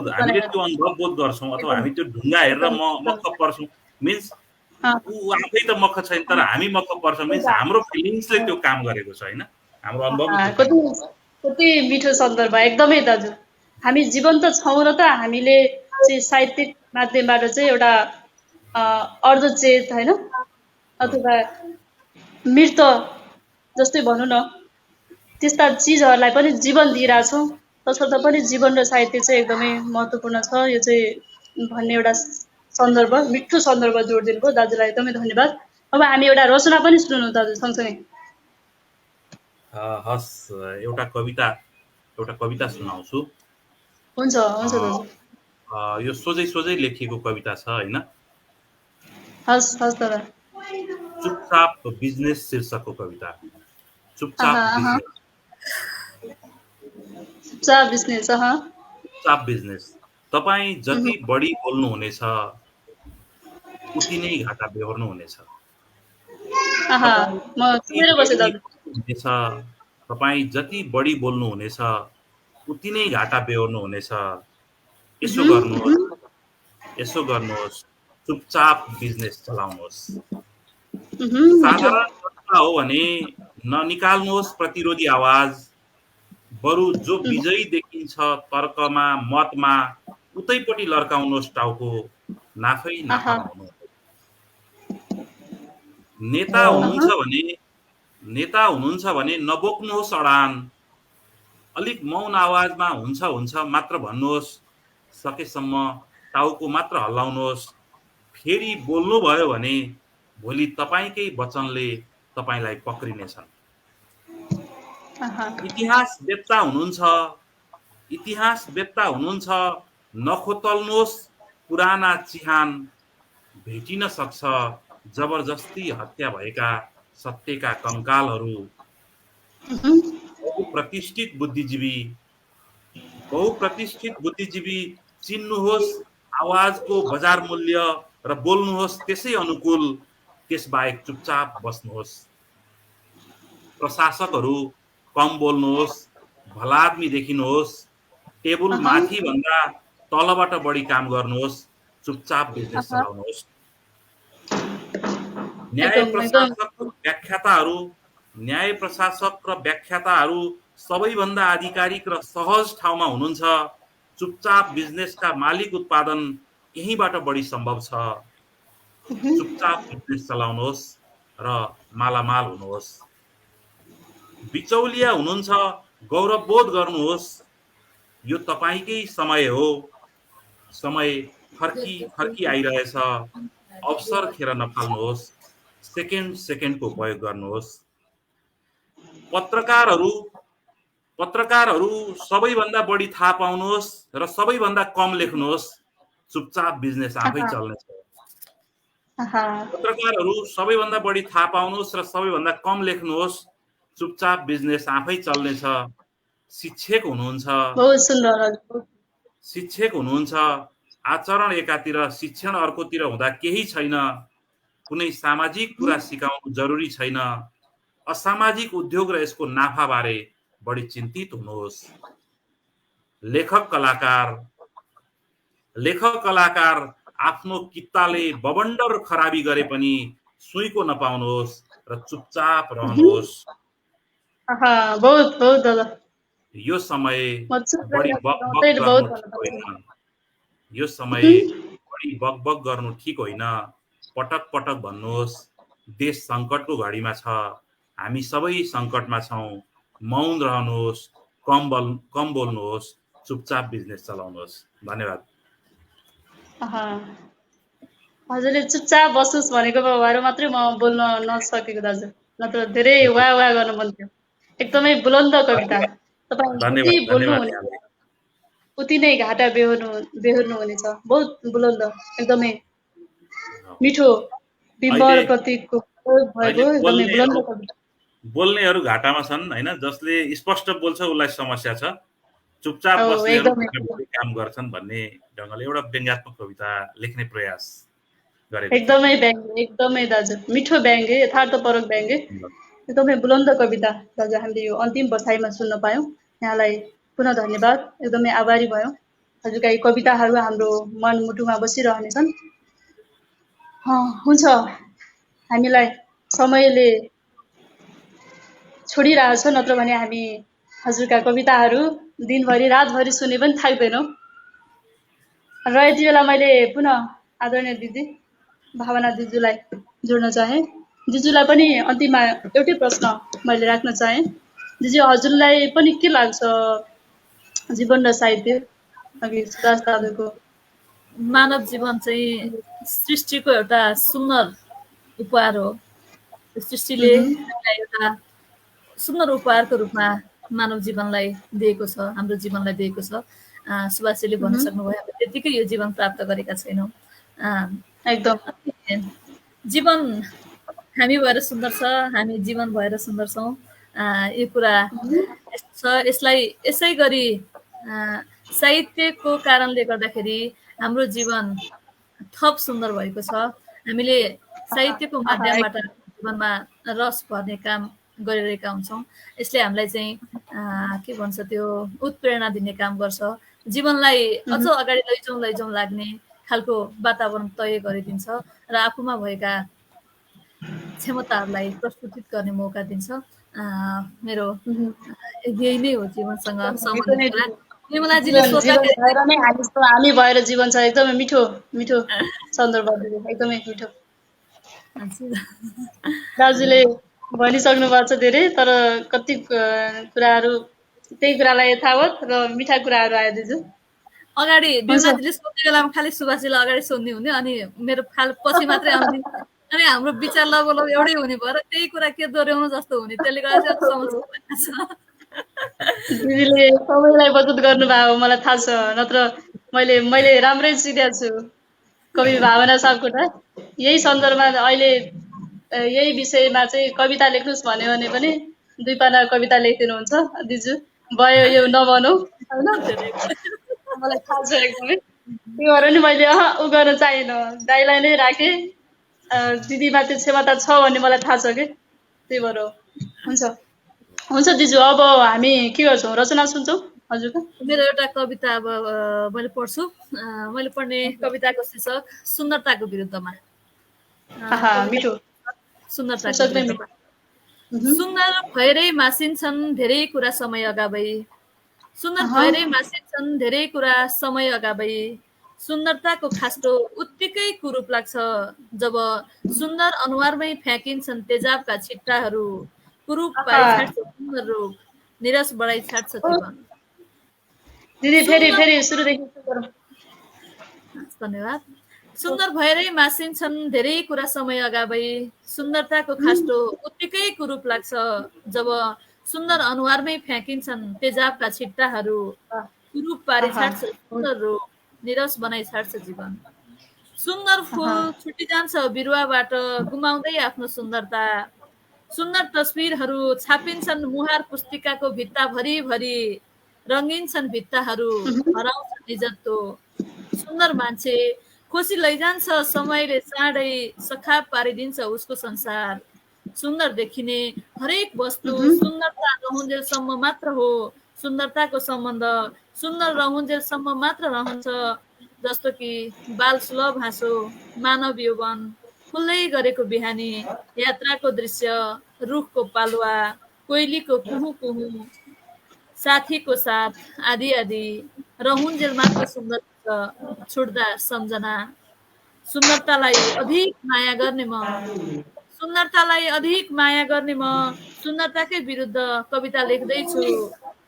हामीले त्यो अनुभव बोध गर्छौँ अथवा हामी त्यो ढुङ्गा हेरेर मक्ख पर्छौँ मिन्स ऊ आफै त मक्ख छैन तर हामी मक्ख पर्छौँ मिन्स हाम्रो फिलिङ्सले त्यो काम गरेको छ होइन, हाम्रो अनुभव। कति मिठो सन्दर्भ एकदमै दाजु। हामी जीवन्त छौँ र त हामीले चाहिँ साहित्यिक माध्यमबाट चाहिँ एउटा अर्धचेत होइन अथवा मृत जस्तै भनौँ न, त्यस्ता चिजहरूलाई पनि जीवन दिइरहेछौँ। तसर्थ पनि जीवन र साहित्य चाहिँ एकदमै महत्त्वपूर्ण छ। यो चाहिँ भन्ने एउटा सन्दर्भ, मिठो सन्दर्भ जोडिदिनु भयो दाजुलाई, एकदमै धन्यवाद। अब हामी एउटा रचना पनि सुनाउनु दाजु सँगसँगै। हस्, एउटा कविता सुनाउँछु। हुन्छ हुन्छ दाजु। यो सोझै लेखिएको कविता छ होइन। हस् हस् दादा। चुपचाप बिजनेस शीर्षकको कविता। चुपचाप बिजनेस। तपाईँ जति बढी बोल्नुहुनेछ उति नै घाटा बेहोर्नुहुनेछ। तपाईँ जति बढी बोल्नुहुनेछ उति नै घाटा बेहोर्नुहुनेछ। यसो गर्नुहोस्, चुपचाप बिजनेस चलाउनुहोस्। साधारण घटना हो भने ननिकाल्नुहोस् प्रतिरोधी आवाज, बरु जो विजयी देखिन्छ तर्कमा मतमा उतैपट्टि लर्काउनुहोस् टाउको, नाफै नाफा हुनु। नेता हुनुहुन्छ भने नबोक्नुहोस् अडान, अलिक मौन आवाजमा हुन्छ मात्र भन्नुहोस्, सकेसम्म टाउको मात्र हल्लाउनुहोस्। फेरि बोल्नुभयो भने भोलि तपाईँकै वचनले तपाईँलाई पक्रिनेछन्। इतिहास बेत्ता हुनुहुन्छ, नखोतल्नुहोस् पुराना चिहान, भेटिन सक्छ जबरजस्ती हत्या भएका सत्यका कंकालहरू। बहुप्रतिष्ठित बुद्धिजीवी चिन्नुहोस् आवाजको बजार मूल्य र बोल्नुहोस् त्यसै अनुकूल, त्यसबाहेक चुपचाप बस्नुहोस्। प्रशासकहरू कम बोल्नुहोस्, भलादमी देखिनुहोस्, टेबुल माथि भन्दा तलबाट बढी काम गर्नुहोस्, चुपचाप बिजनेस चलाउनुहोस्। न्याय प्रशासक र व्याख्याताहरू सबैभन्दा आधिकारिक र सहज ठाउँमा हुनुहुन्छ, चुपचाप बिजनेसका मालिक उत्पादन यहीँबाट बढी सम्भव छ। चुपचाप बिजनेस चलाउनुहोस् र मालामाल हुनुहोस्। बिचौलिया हुनुहुन्छ, गौरवबोध गर्नुहोस्, यो तपाईँकै समय हो। समय फर्की फर्की आइरहेछ, अवसर खेर नफाल्नुहोस्, सेकेन्डको उपयोग गर्नुहोस्। पत्रकारहरू सबैभन्दा बढी थाहा पाउनुहोस् र सबैभन्दा कम लेख्नुहोस्, चुपचाप बिजनेस आफै चल्नेछ। पत्रकारहरू सबैभन्दा बढी थाहा पाउनुहोस् र सबैभन्दा कम लेख्नुहोस्, चुपचाप बिजनेस आफै चल्नेछ। शिक्षक हुनुहुन्छ, बहुत सुन्दर हजुर। शिक्षक हुनुहुन्छ, आचरण एकातिर शिक्षण अर्कोतिर हुँदा केही छैन। कुनै सामाजिक कुरा सिकाउनु जरुरी छैन। असामाजिक उद्योग र यसको नाफाबारे बढी चिन्तित हुनुहोस्। लेखक कलाकार आफ्नो कित्ताले बबन्डर खराबी गरे पनि सुईको नपाउनुहोस् र चुपचाप रहनुहोस्। बहुत बहुत दादा। यो समय बढी बकबक गर्नु ठिक होइन। पटक पटक भन्नुहोस्, देश सङ्कटको घडीमा छ, हामी सबै सङ्कटमा छौँ। मौन रहनुहोस्, कम बोल्नुहोस्, चुपचाप बिजनेस चलाउनुहोस्। धन्यवाद। हजुरले चुपचाप बस्नुहोस् भनेको भएर मात्रै म बोल्न नसकेको दाजु, नत्र धेरै वाह वाह गर्नु मन थियो। एकदमै बुलन्द कविता। तपाईँ जति बोल्नुहुने उति नै घाटा बेहोर्नु हुनेछ। बहुत बुलन्द, एकदमै मिठो विम्बर प्रतीकको प्रयोग भएको एकदमै बुलन्द कविता। बोल्नेहरू घाटामा छन् हैन, जसले स्पष्ट बोल्छ उसलाई समस्या छ। चुपचाप बस्नेहरू काम गर्छन् भन्ने ढङ्गले एउटा व्यङ्ग्यात्मक कविता लेख्ने प्रयास गरेको। एकदमै व्यङ्ग्य, एकदमै दाजु मिठो व्यङ्ग्य, यथार्थपरक व्यङ्ग्य, एकदमै बुलन्द कविता दाजु। हामीले यो अन्तिम बसाइमा सुन्न पायौँ। यहाँलाई पुनः धन्यवाद, एकदमै आभारी भयौँ। हजुरका यी कविताहरू हाम्रो मनमुटुमा बसिरहनेछन्। हुन्छ, हामीलाई समयले छोडिरहेछ, नत्र भने हामी हजुरका कविताहरू दिनभरि रातभरि सुने पनि थाक्दैनौँ। र यति बेला मैले पुनः आदरणीय दिदी भावना दिजुलाई जोड्न चाहेँ। दिजुलाई पनि अन्तिममा एउटै प्रश्न मैले राख्न चाहेँ। दिदी, हजुरलाई पनि के लाग्छ जीवन र साहित्य? अघि सुभाष दाजुको मानव जीवन चाहिँ सृष्टिको एउटा सुन्दर उपहार हो। सृष्टिले एउटा सुन्दर उपहारको रूपमा मानव जीवनलाई दिएको छ, हाम्रो जीवनलाई दिएको छ। सुभाषजीले भनिसक्नुभयो, हामी त्यतिकै यो जीवन प्राप्त गरेका छैनौँ। एकदम जीवन हामी भएर सुन्दर छ, हामी जीवन भएर सुन्दर छौँ, यो कुरा छ। यसै गरी साहित्यको कारणले गर्दाखेरि हाम्रो जीवन थप सुन्दर भएको छ। हामीले साहित्यको माध्यमबाट जीवनमा रस भर्ने काम गरिरहेका हुन्छौँ। यसले हामीलाई चाहिँ के भन्छ, त्यो उत्प्रेरणा दिने काम गर्छ। जीवनलाई अझ अगाडि लैजाउँ लाग्ने खालको वातावरण तय गरिदिन्छ र आफूमा भएका क्षमताहरूलाई प्रस्तुत गर्ने मौका दिन्छ। मेरो यही नै हो जीवनसँग सम्बन्धित कुरा। हामी भएर जीवन छ, एकदमै मिठो मिठो सन्दर्भ, एकदमै मिठो। दाजुले भनिसक्नु भएको छ धेरै, तर कति कुराहरू त्यही कुरालाई यथावत र मिठा कुराहरू आयो दिजु। अगाडि बिमलाजीले सोध्ने बेलामा खालि सुभाषजीलाई अगाडि सोध्ने हुने, अनि मेरो पछि मात्रै आउने, अनि हाम्रो विचार लगभग एउटै हुने भएर त्यही कुरा के दोहोऱ्याउनु जस्तो हुने, त्यसले गर्दा समस्या। दिदीले सबैलाई बचत गर्नुभयो, मलाई थाहा छ, नत्र मैले राम्रै सिधेको छु। कवि भावना सापकोटा यही सन्दर्भमा अहिले यही विषयमा चाहिँ कविता लेख्नुहोस् भन्यो भने पनि 2 पाना कविता लेखिदिनुहुन्छ दिजु। भयो यो नभनौँ होइन, मलाई थाहा छ एकदमै। त्यो भएर नि मैले उ गर्न चाहिएन, दाइलाई नै राखेँ। दिदीमा त्यो क्षमता छ भन्ने मलाई थाहा छ कि, त्यही भएर हुन्छ दिजु। अब हामी के गर्छौँ, रचना सुन्छौँ हजुरको? मेरो एउटा कविता अब मैले पढ्छु। मैले पढ्ने कविताको शीर्षक सुन्दरताको विरुद्धमा। मिठो। सुन्दर भएरै मासिन्छन् धेरै कुरा समय अगावै, सुन्दर भएरै मासिन्छन् धेरै कुरा समय अगावै, सुन्दरताको खास्टो उत्तिकै कुरूप लाग्छ जब सुन्दर अनुहारमै फ्याँकिन्छन् तेजाबका छिट्टाहरू, कुरूप पारी आहा छाड्छ सुन्दर रूप, निरस बढाइ छाड्छ जीवन। दिदी फेरि सुन्दर फेरि सुरुदेखि सुरु गरौँ। धन्यवाद। सुन्दर भएरै मासिन्छन् धेरै कुरा समय अगावै, सुन्दरताको खास्टो उत्तिकै कुरूप लाग्छ जब सुन्दर अनुहारमै फ्याँकिन्छन् तेजाबका छिट्टाहरू, कुरूप पारी आहा छाड्छ सुन्दर रूप, निरस बनाइ छाड्छ जीवन। सुन्दर फुल छुटिजान्छ बिरुवाबाट गुमाउँदै आफ्नो सुन्दरता, सुन्दर तस्बिरहरू छापिन्छन् मुहार पुस्तिकाको भित्ता भरिभरि, रङ्गिन्छन् भित्ताहरू हराउँछन् इज्जतको, सुन्दर मान्छे खोसी लैजान्छ समयले चाँडै, सखाप पारिदिन्छ उसको संसार, सुन्दर देखिने हरेक वस्तु सुन्दरता रहुन्जेलसम्म मात्र हो, सुन्दरताको सम्बन्ध सुन्दर रहुन्जेलसम्म मात्र रहन्छ, जस्तो कि बाल सुलभ हाँसो, मानव यौवन, फुल्दै गरेको बिहानी, यात्राको दृश्य, रुखको पालुवा, कोइलीको कुहु कुहु, साथीको साथ आदि आदि, रहुन्जेल मात्र सुन्दर हुन्छ, छुट्दा सम्झना। सुन्दरतालाई अधिक माया गर्ने म, सुन्दरतालाई अधिक माया गर्ने म, सुन्दरताकै विरुद्ध कविता लेख्दैछु,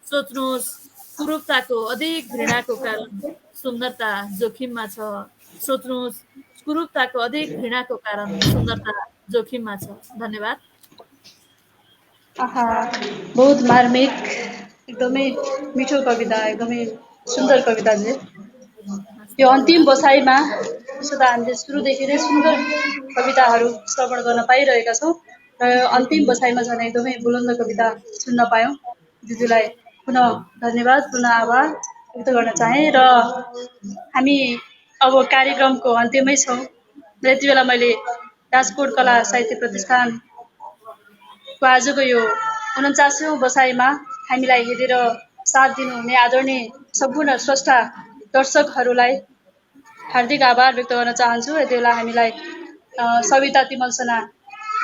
सोच्नुहोस् कुरूपताको अधिक घृणाको कारण सुन्दरता जोखिममा छ, सोच्नुहोस् कुरूपताको अधिक घृणाको कारण सुन्दरता जोखिममा छ। धन्यवाद। आहा बहुत मार्मिक, एकदमै मिठो कविता, एकदमै सुन्दर कविता जे यो अन्तिम बसाइमा। त्यसो त हामीले सुरुदेखि नै सुन्दर कविताहरू श्रवण गर्न पाइरहेका छौँ र अन्तिम बसाइमा झन् एकदमै बुलन्द कविता सुन्न पायौँ। दिदीलाई पुनः धन्यवाद, पुनः आभार व्यक्त गर्न चाहेँ र हामी अब कार्यक्रमको अन्त्यमै छौँ र यति बेला मैले राजकोट कला साहित्य प्रतिष्ठानको आजको यो 49औँ बसाइमा हामीलाई हेरेर साथ दिनुहुने आदरणीय सम्पूर्ण स्रष्टा दर्शकहरूलाई हार्दिक आभार व्यक्त गर्न चाहन्छु। यति बेला हामीलाई सविता तिमलसना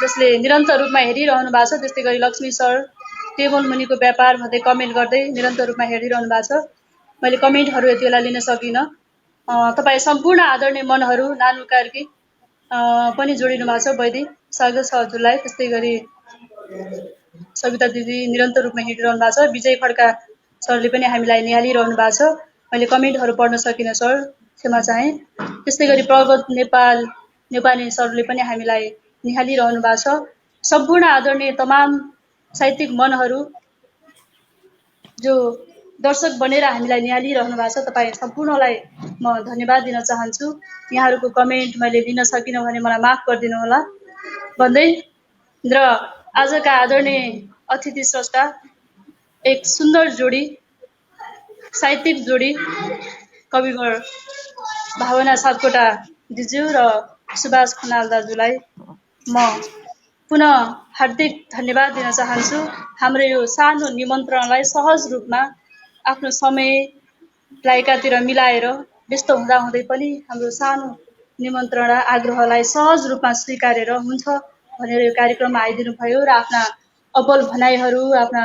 जसले निरन्तर रूपमा हेरिरहनु भएको छ, त्यस्तै गरी लक्ष्मी सर टेबल मुनिको व्यापार भन्दै कमेन्ट गर्दै निरन्तर रूपमा हेरिरहनु भएको छ। मैले कमेन्टहरू यति बेला लिन सकिनँ। तपाईँ सम्पूर्ण आदरणीय मनहरू, नानु कार्की पनि जोडिनु भएको छ, वैदिक स्वागत छ हजुरलाई। त्यस्तै गरी सविता दिदी निरन्तर रूपमा हेरिरहनु भएको छ, विजय खड्का सरले पनि हामीलाई निहालिरहनु भएको छ। मैले कमेन्टहरू पढ्न सकिनँ सर, क्षमा चाहेँ। त्यस्तै गरी प्रगत नेपाली सरले पनि हामीलाई निहालिरहनु भएको छ। सम्पूर्ण आदरणीय तमाम साहित्यिक मनहरू जो दर्शक बनेर हामीलाई निहालिरहनु भएको छ, तपाईँ सम्पूर्णलाई म धन्यवाद दिन चाहन्छु। यहाँहरूको कमेन्ट मैले लिन सकिनँ भने मलाई माफ गरिदिनु होला भन्दै र आजका आदरणीय अतिथि स्रष्टा एक सुन्दर जोडी, साहित्यिक जोडी कविवर भावना सापकोटा दिज्यू र सुभाष खनाल दाजुलाई म पुनः हार्दिक धन्यवाद दिन चाहन्छु। हाम्रो यो सानो निमन्त्रणलाई सहज रूपमा आफ्नो समयलाई एकातिर मिलाएर व्यस्त हुँदाहुँदै पनि हाम्रो सानो निमन्त्रणा आग्रहलाई सहज रूपमा स्वीकारेर हुन्छ भनेर यो कार्यक्रममा आइदिनु भयो र आफ्ना अब्बल भनाइहरू, आफ्ना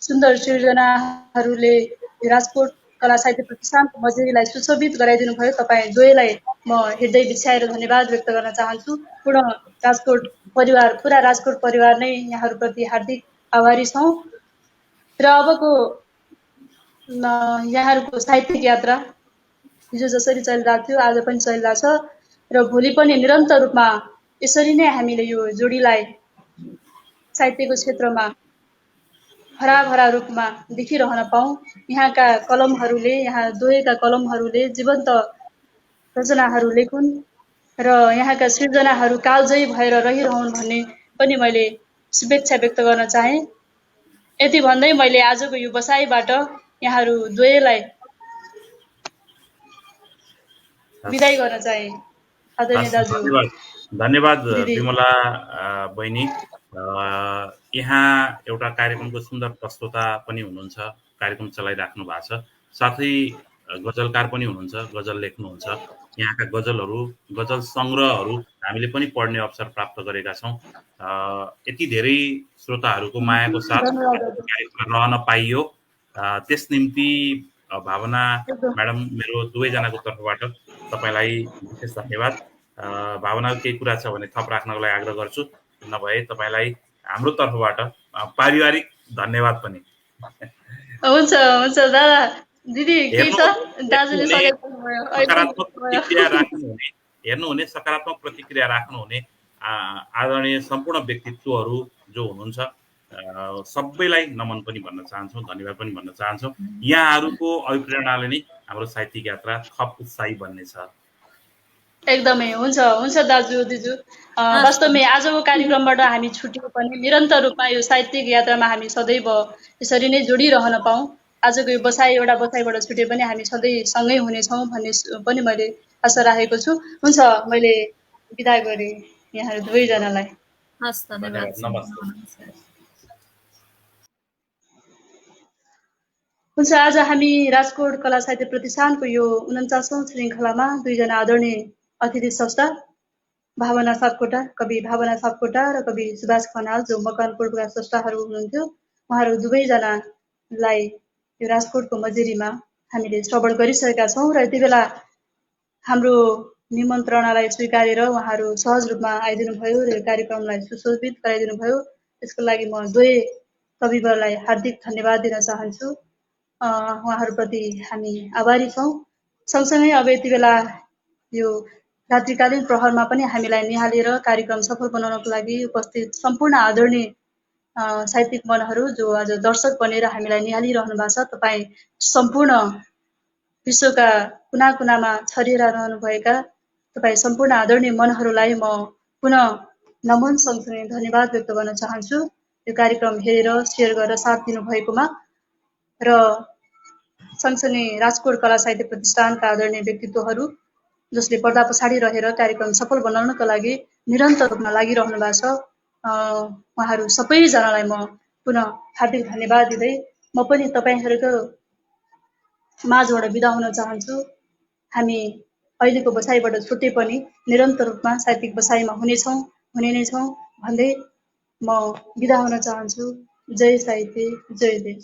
सुन्दर सृजनाहरूले राजकोट कला साहित्य प्रतिष्ठानको मजेरीलाई सुशोभित गराइदिनु भयो। तपाईँ दुवैलाई म हृदय बिछ्याएर धन्यवाद व्यक्त गर्न चाहन्छु। पुनः राजकोट परिवार, पुरा राजकोट परिवार नै यहाँहरूप्रति हार्दिक आभारी छौँ र अबको यहाँहरूको साहित्यिक यात्रा हिजो जसरी चलिरहेको थियो आज पनि चलिरहेको छ र भोलि पनि निरन्तर रूपमा यसरी नै हामीले यो जोडीलाई साहित्यको क्षेत्रमा हराभरा रूपमा देखिरहन पाऊँ। यहाँका कलमहरूले, यहाँ दुवैका कलमहरूले जीवन्त रचनाहरू लेखुन् र यहाँका सृजनाहरू कालजयी भएर रहिरहन् भन्ने पनि मैले शुभेच्छा व्यक्त गर्न चाहेँ। यति भन्दै मैले आजको यो बसाइबाट यहाँहरू दुवैलाई बिदाई गर्न चाहे। आदरणीय दाजु धन्यवाद विमला बहिनी। यहाँ एउटा कार्यक्रमको सुन्दर प्रस्तोता पनि हुनुहुन्छ, कार्यक्रम चलाइराख्नु भएको छ, साथै गजलकार पनि हुनुहुन्छ, गजल लेख्नुहुन्छ। यहाँका गजलहरू, गजल सङ्ग्रहहरू हामीले पनि पढ्ने अवसर प्राप्त गरेका छौँ। यति धेरै श्रोताहरूको मायाको साथ कार्यक्रममा रहन पाइयो, त्यस निम्ति भावना म्याडम मेरो दुवैजनाको तर्फबाट तपाईँलाई विशेष धन्यवाद। भावनाको केही कुरा छ भने थप राख्नको लागि आग्रह गर्छु, नभए तपाईँलाई हाम्रो तर्फबाट पारिवारिक धन्यवाद पनि। हुन्छ हुन्छ दादा दिदी के छ दाजुले सकारात्मक प्रतिक्रिया राख्नुहुने हेर्नुहुने सकारात्मक प्रतिक्रिया राख्नुहुने आदरणीय सम्पूर्ण व्यक्तित्वहरू जो हुनुहुन्छ सबैलाई नमन पनि भन्न चाहन्छौँ, धन्यवाद पनि भन्न चाहन्छौँ। यहाँहरूको अभिप्रेरणाले नै हाम्रो साहित्यिक यात्रा थप उत्साही बन्नेछ। एकदमै हुन्छ हुन्छ दाजु दिजु। वास्तवमै आजको कार्यक्रमबाट हामी छुट्यौँ पनि निरन्तर रूपमा यो साहित्यिक यात्रामा हामी सदैव यसरी नै जोडिरहन पाऊँ। आजको यो एउटा बसाइबाट छुटे पनि हामी सधैँ सँगै हुनेछौँ भन्ने पनि मैले आशा राखेको छु। हुन्छ, मैले बिदा गरेँ यहाँहरू दुवैजनालाई। हस्, धन्यवाद। हुन्छ, आज हामी राजकोट कला साहित्य प्रतिष्ठानको यो 49औं श्रृङ्खलामा दुईजना आदरणीय अतिथि स्रष्टा भावना सापकोटा, कवि भावना सापकोटा र कवि सुभाष खनाल जो मकवानपुरका स्रष्टाहरू हुनुहुन्थ्यो, उहाँहरू दुवैजनालाई यो राजकोटको मजेरीमा हामीले श्रवण गरिसकेका छौँ र यति बेला हाम्रो निमन्त्रणालाई स्वीकारेर उहाँहरू सहज रूपमा आइदिनु भयो र यो कार्यक्रमलाई सुशोभित गराइदिनु भयो। त्यसको लागि म दुवै कविवरलाई हार्दिक धन्यवाद दिन चाहन्छु। उहाँहरूप्रति हामी आभारी छौँ। सँगसँगै अब यति बेला यो रात्रिकालीन प्रहरमा पनि हामीलाई निहालेर कार्यक्रम सफल बनाउनको लागि उपस्थित सम्पूर्ण आदरणीय साहित्यिक मनहरू जो आज दर्शक बनेर हामीलाई निहालिरहनु भएको छ, तपाईँ सम्पूर्ण विश्वका कुना कुनामा छरिएर रहनुभएका तपाईँ सम्पूर्ण आदरणीय मनहरूलाई म पुनः नमन सँगसँगै धन्यवाद व्यक्त गर्न चाहन्छु यो कार्यक्रम हेरेर सेयर गरेर साथ दिनुभएकोमा। र सँगसँगै राजकोट कला साहित्य प्रतिष्ठानका आदरणीय व्यक्तित्वहरू जसले पर्दा पछाडि रहेर कार्यक्रम सफल बनाउनका लागि निरन्तर रूपमा लागिरहनु भएको छ, उहाँहरू सबैजनालाई म पुनः हार्दिक धन्यवाद दिँदै म पनि तपाईँहरूको माझबाट बिदा हुन चाहन्छु। हामी अहिलेको बसाइबाट छुट्टे पनि निरन्तर रूपमा साहित्यिक बसाइमा हुने नै छौँ भन्दै म बिदा हुन चाहन्छु। जय साहित्य, जय देश।